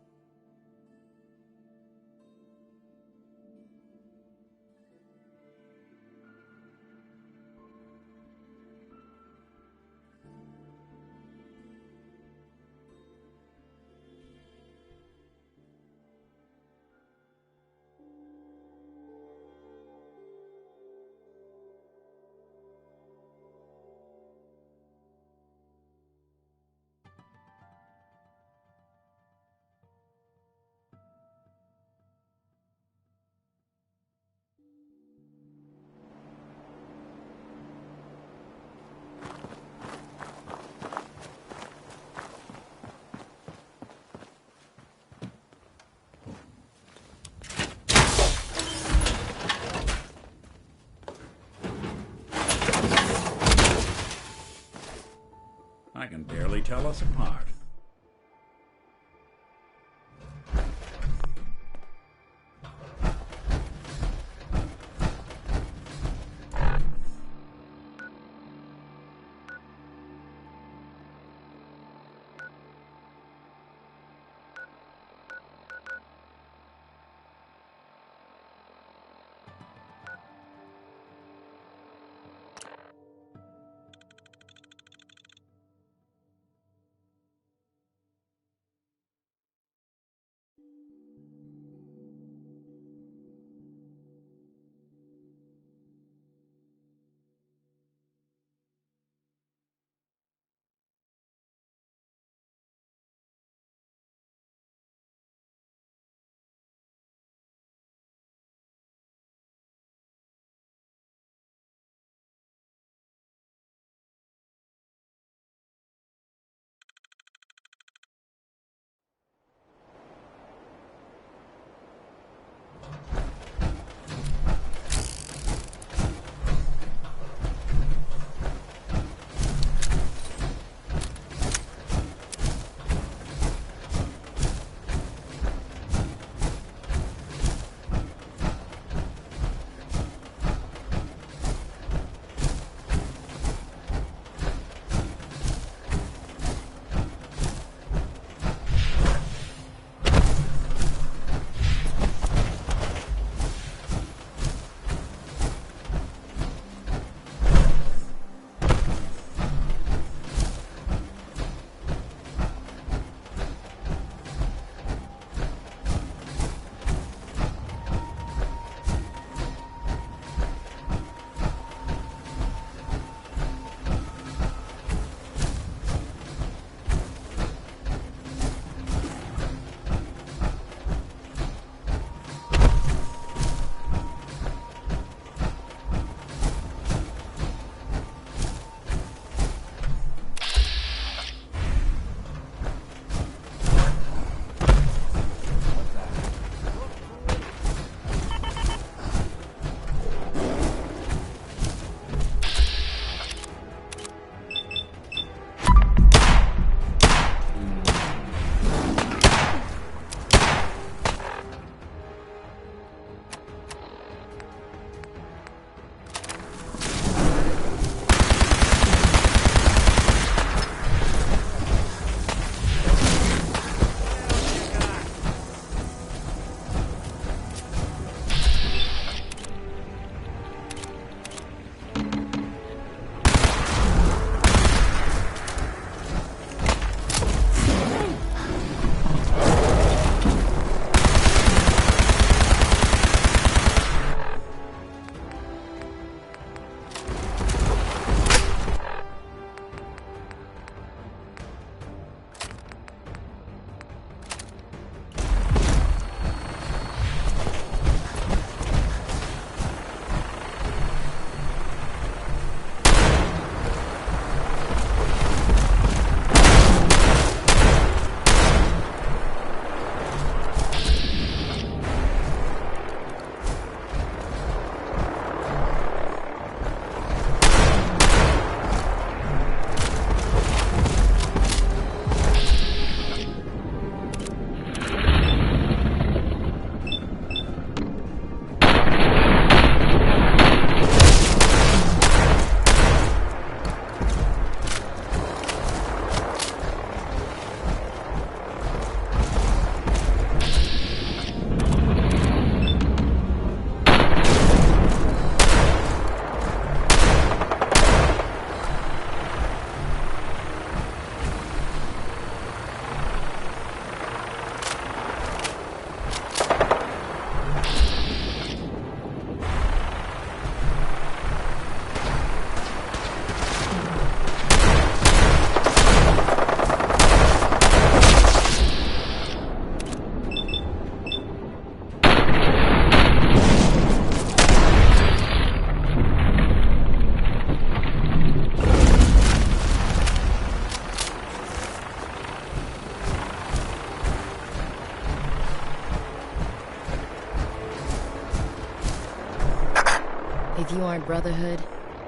you aren't Brotherhood,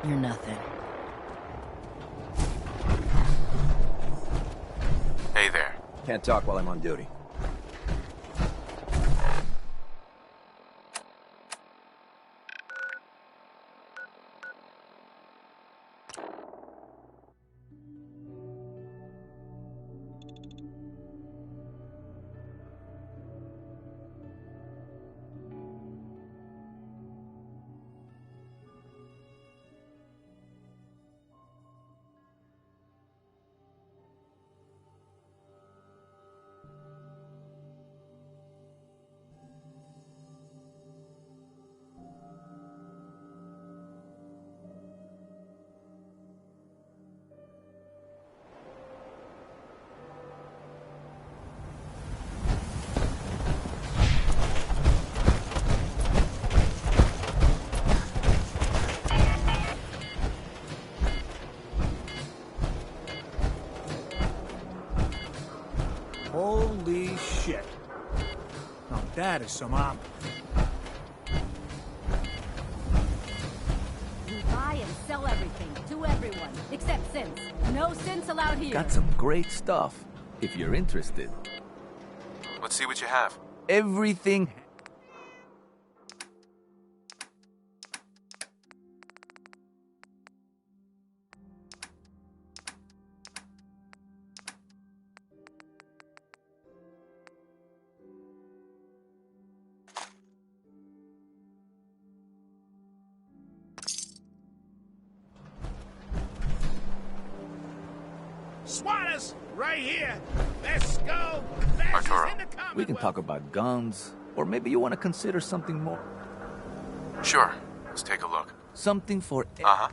you're nothing. Hey there. Can't talk while I'm on duty. Holy shit. Now that is some armor. We buy and sell everything to everyone, except synths. No synths allowed here. Got some great stuff, if you're interested. Let's see what you have. Everything. SWATers, right here. Let's go. Arturo. We can talk about guns, or maybe you want to consider something more. Sure. Let's take a look. Something for... Uh-huh.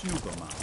Superman.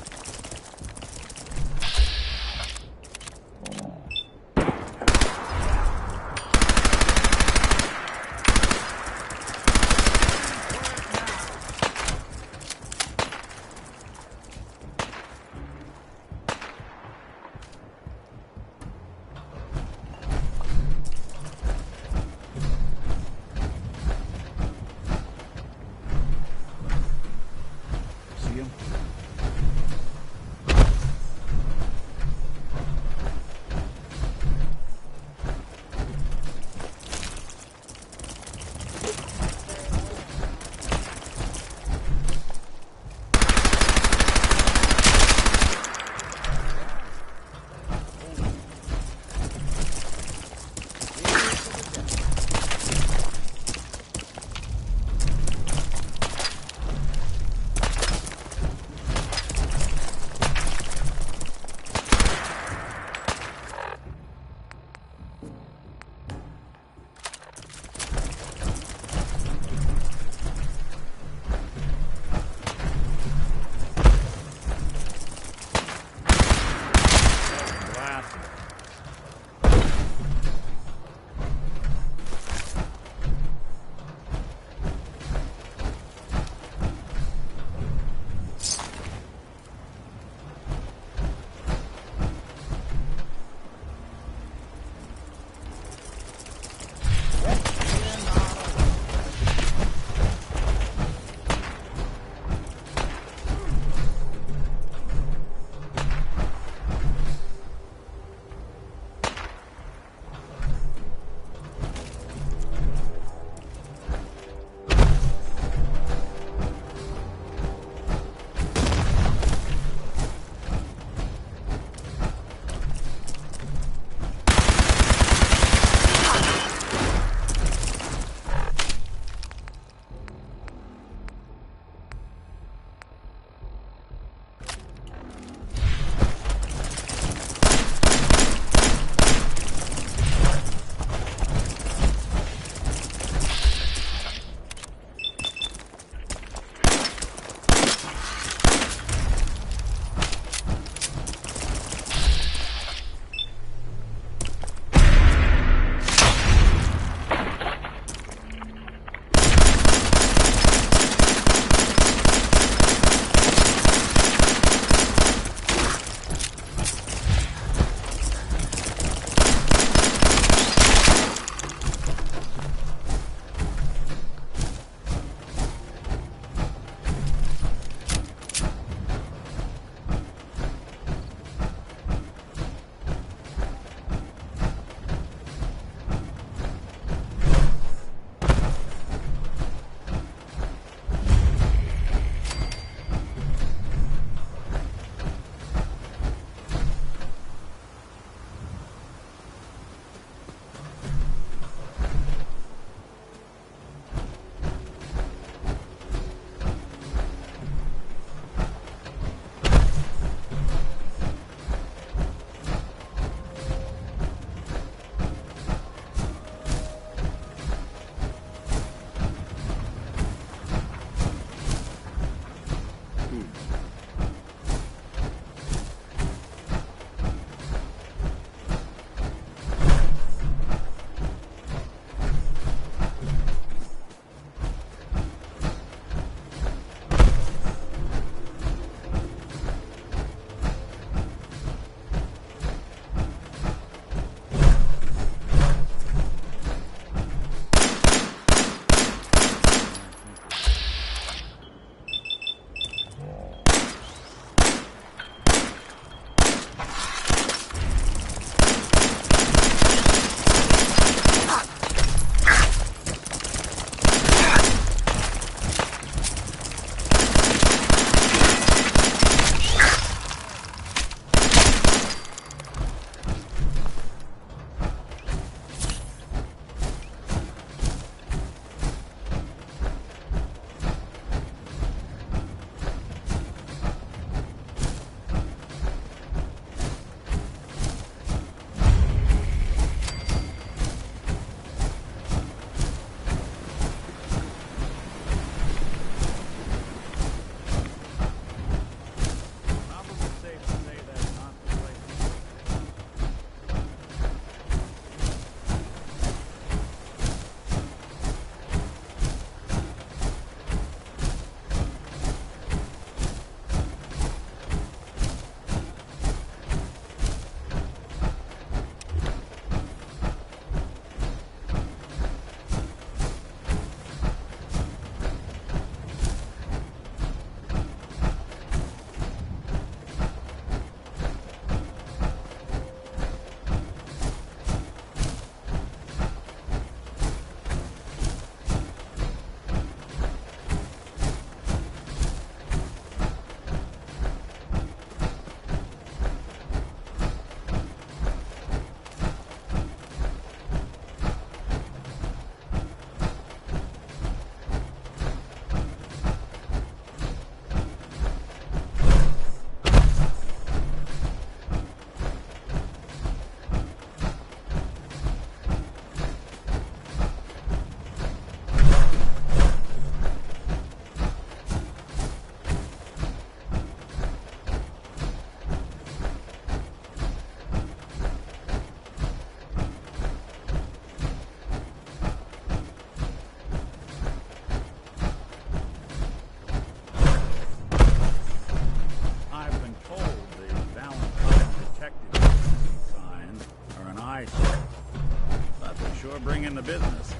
bring in the business.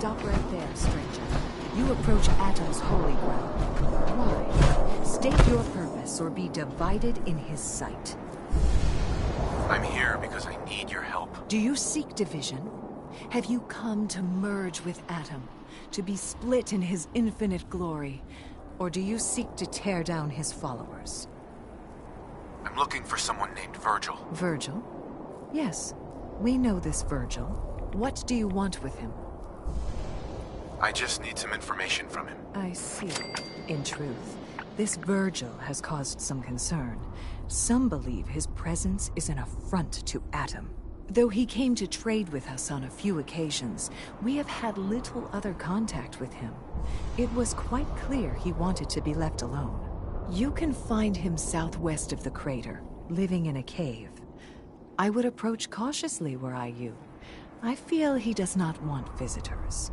Stop right there, stranger. You approach Atom's holy ground. Why? State your purpose or be divided in his sight. I'm here because I need your help. Do you seek division? Have you come to merge with Atom, to be split in his infinite glory? Or do you seek to tear down his followers? I'm looking for someone named Virgil. Virgil? Yes, we know this Virgil. What do you want with him? I just need some information from him. I see. In truth, this Virgil has caused some concern. Some believe his presence is an affront to Atom. Though he came to trade with us on a few occasions, we have had little other contact with him. It was quite clear he wanted to be left alone. You can find him southwest of the crater, living in a cave. I would approach cautiously were I you. I feel he does not want visitors.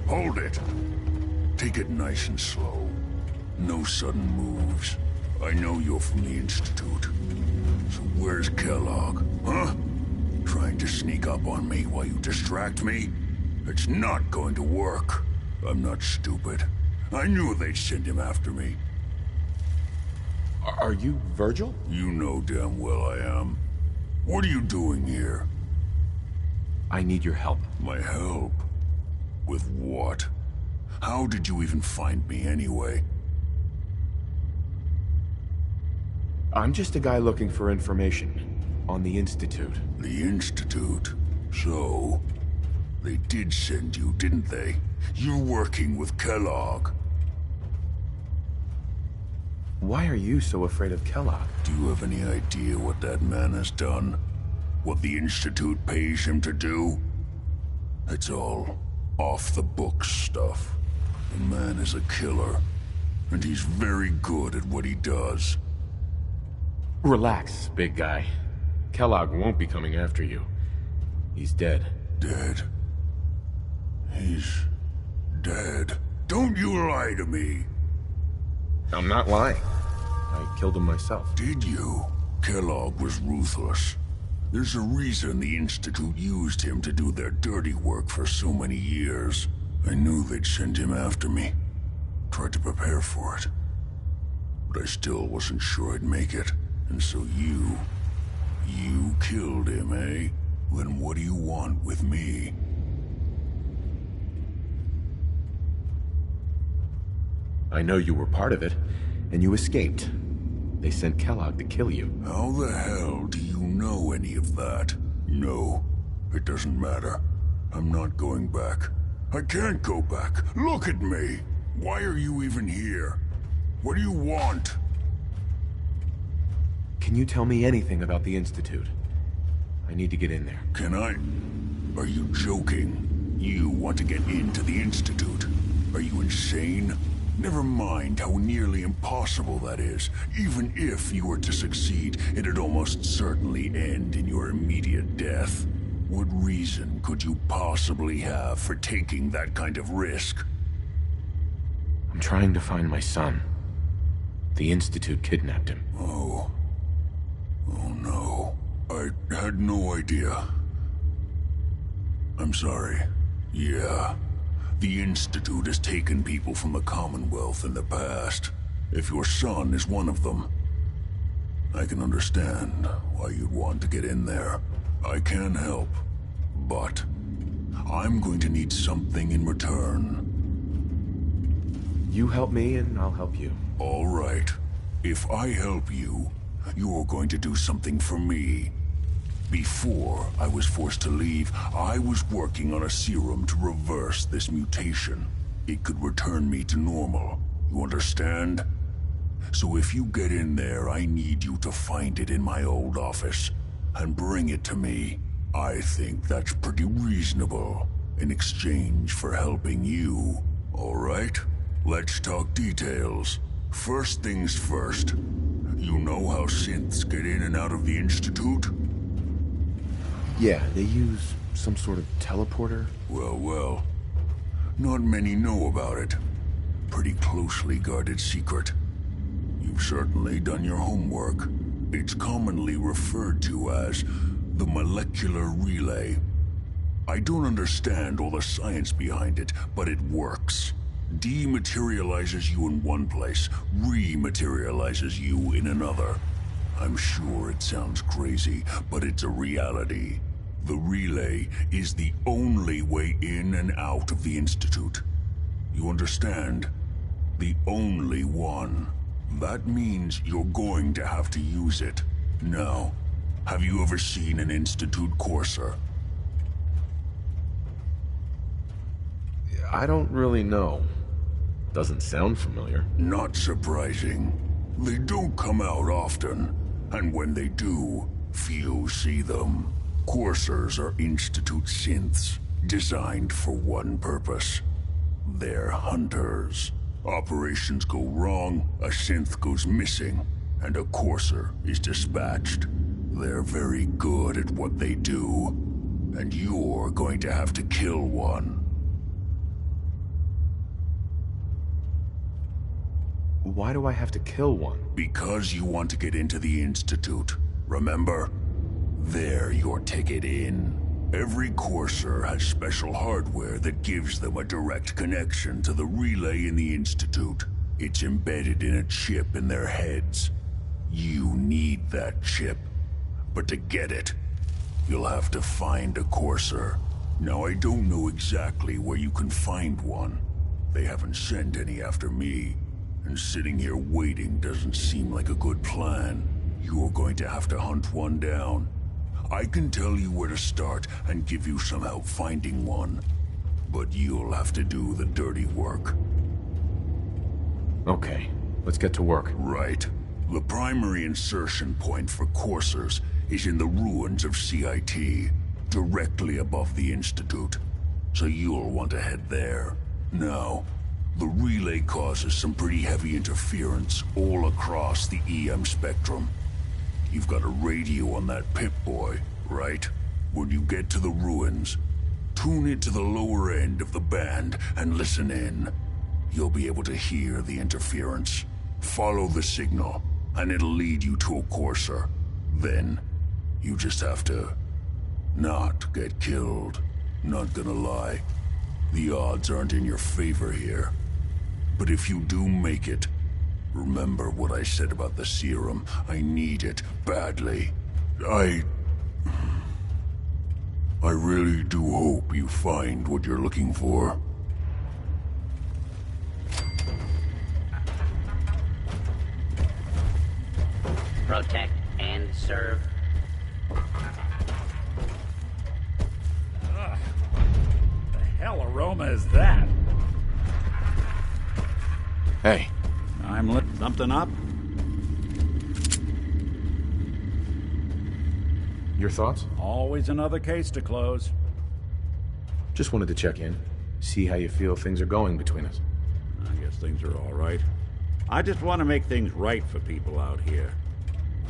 Hold it. Take it nice and slow. No sudden moves. I know you're from the Institute. So where's Kellogg, huh? Trying to sneak up on me while you distract me? It's not going to work. I'm not stupid. I knew they'd send him after me. Are you Virgil? You know damn well I am. What are you doing here? I need your help. My help? With what? How did you even find me anyway? I'm just a guy looking for information on the Institute. The Institute? So, they did send you, didn't they? You're working with Kellogg. Why are you so afraid of Kellogg? Do you have any idea what that man has done? What the Institute pays him to do? It's all off-the-books stuff. The man is a killer, and he's very good at what he does. Relax, big guy. Kellogg won't be coming after you. He's dead. Dead? He's dead. Don't you lie to me! I'm not lying. I killed him myself. Did you? Kellogg was ruthless. There's a reason the Institute used him to do their dirty work for so many years. I knew they'd send him after me. Tried to prepare for it. But I still wasn't sure I'd make it. And so you killed him, eh? Then what do you want with me? I know you were part of it, and you escaped. They sent Kellogg to kill you. How the hell do you know any of that? No, it doesn't matter. I'm not going back. I can't go back. Look at me! Why are you even here? What do you want? Can you tell me anything about the Institute? I need to get in there. Can I? Are you joking? You want to get into the Institute? Are you insane? Never mind how nearly impossible that is. Even if you were to succeed, it'd almost certainly end in your immediate death. What reason could you possibly have for taking that kind of risk? I'm trying to find my son. The Institute kidnapped him. Oh no. I had no idea. I'm sorry. Yeah. The Institute has taken people from the Commonwealth in the past. If your son is one of them, I can understand why you'd want to get in there. I can help, but I'm going to need something in return. You help me and I'll help you. All right. If I help you, you're going to do something for me. Before I was forced to leave, I was working on a serum to reverse this mutation. It could return me to normal. You understand? So if you get in there, I need you to find it in my old office and bring it to me. I think that's pretty reasonable in exchange for helping you. All right? Let's talk details. First things first. You know how synths get in and out of the Institute? Yeah, they use some sort of teleporter. Well. Not many know about it. Pretty closely guarded secret. You've certainly done your homework. It's commonly referred to as the molecular relay. I don't understand all the science behind it, but it works. Dematerializes you in one place, rematerializes you in another. I'm sure it sounds crazy, but it's a reality. The relay is the only way in and out of the Institute. You understand? The only one. That means you're going to have to use it. Now, have you ever seen an Institute courser? I don't really know. Doesn't sound familiar. Not surprising. They don't come out often, and when they do, few see them. Coursers are Institute synths, designed for one purpose. They're hunters. Operations go wrong, a synth goes missing, and a courser is dispatched. They're very good at what they do, and you're going to have to kill one. Why do I have to kill one? Because you want to get into the Institute, remember? They're your ticket in. Every courser has special hardware that gives them a direct connection to the relay in the Institute. It's embedded in a chip in their heads. You need that chip. But to get it, you'll have to find a courser. Now, I don't know exactly where you can find one. They haven't sent any after me. And sitting here waiting doesn't seem like a good plan. You're going to have to hunt one down. I can tell you where to start and give you some help finding one. But you'll have to do the dirty work. Okay, let's get to work. Right. The primary insertion point for coursers is in the ruins of CIT, directly above the Institute. So you'll want to head there. Now, the relay causes some pretty heavy interference all across the EM spectrum. You've got a radio on that Pip-Boy, right? When you get to the ruins, tune it to the lower end of the band and listen in. You'll be able to hear the interference. Follow the signal, and it'll lead you to a courser. Then, you just have to not get killed. Not gonna lie, the odds aren't in your favor here. But if you do make it, remember what I said about the serum. I need it badly. I really do hope you find what you're looking for. Protect and serve. Ugh. The hell aroma is that? Hey. I'm lit something up? Your thoughts? Always another case to close. Just wanted to check in. See how you feel things are going between us. I guess things are all right. I just want to make things right for people out here.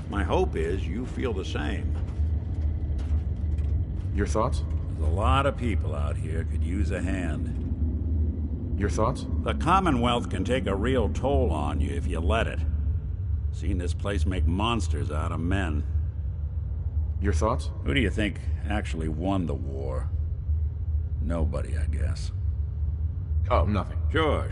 My hope is you feel the same. Your thoughts? There's a lot of people out here could use a hand. Your thoughts? The Commonwealth can take a real toll on you if you let it. Seen this place make monsters out of men. Your thoughts? Who do you think actually won the war? Nobody, I guess. Oh, nothing. Sure.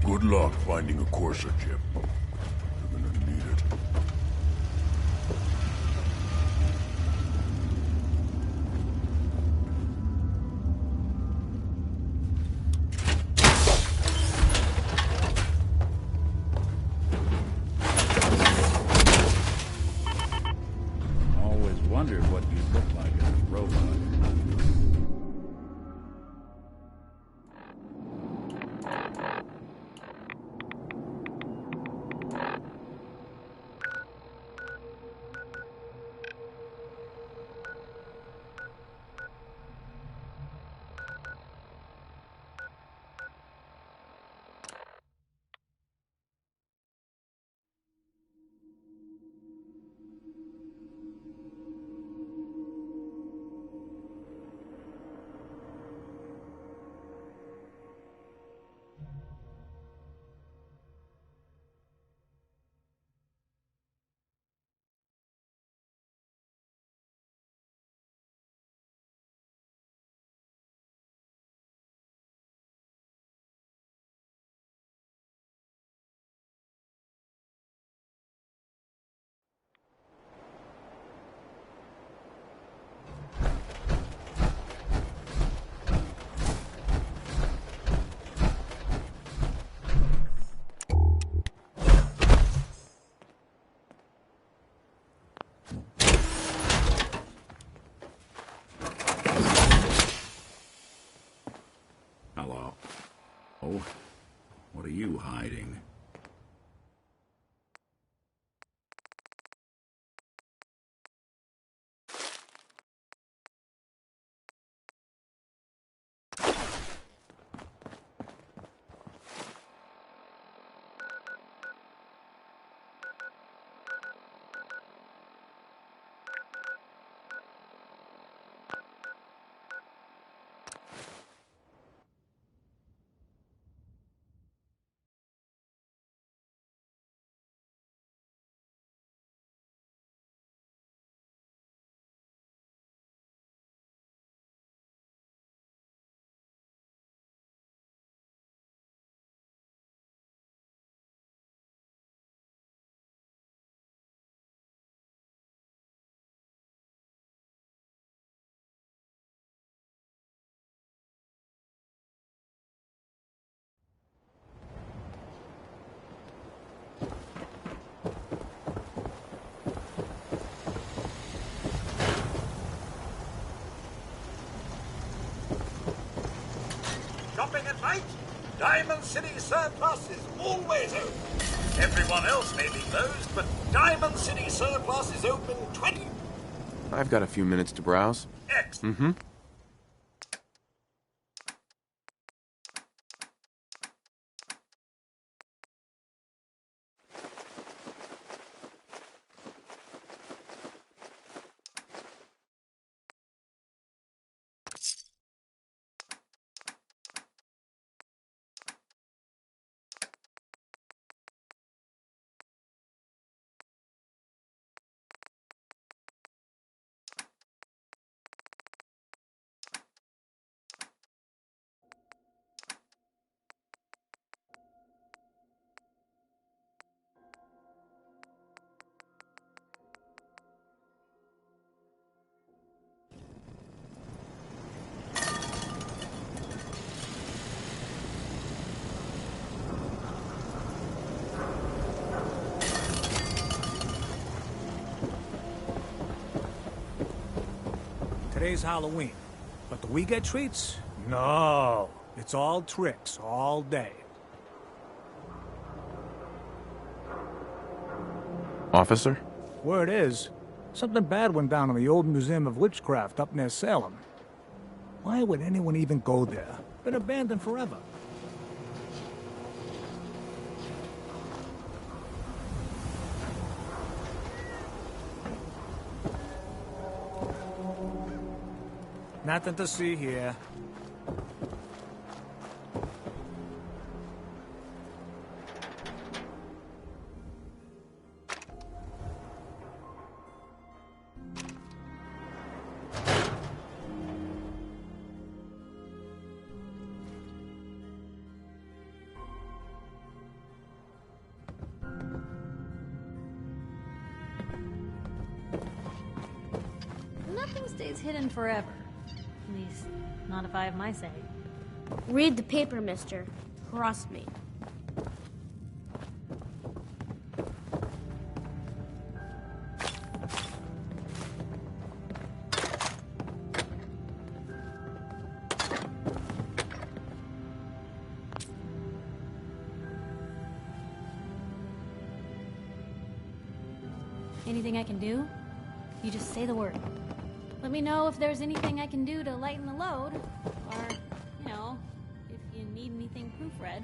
Good luck finding a courser, Chip. You're gonna need it. Always wondered what you'd look like as a robot. Hello. Oh, what are you hiding? Diamond City Surplus is always open. Everyone else may be closed, but Diamond City Surplus is open 20... I've got a few minutes to browse. Excellent. Mm-hmm. Today's Halloween, but do we get treats? No. It's all tricks, all day. Officer? Word is, something bad went down in the old Museum of Witchcraft up near Salem. Why would anyone even go there? Been abandoned forever. Nothing to see here. Nothing stays hidden forever. At least, not if I have my say. Read the paper, mister. Trust me. Anything I can do? You just say the word. Let me know if there's anything I can do to lighten the load. Or, you know, if you need anything proofread.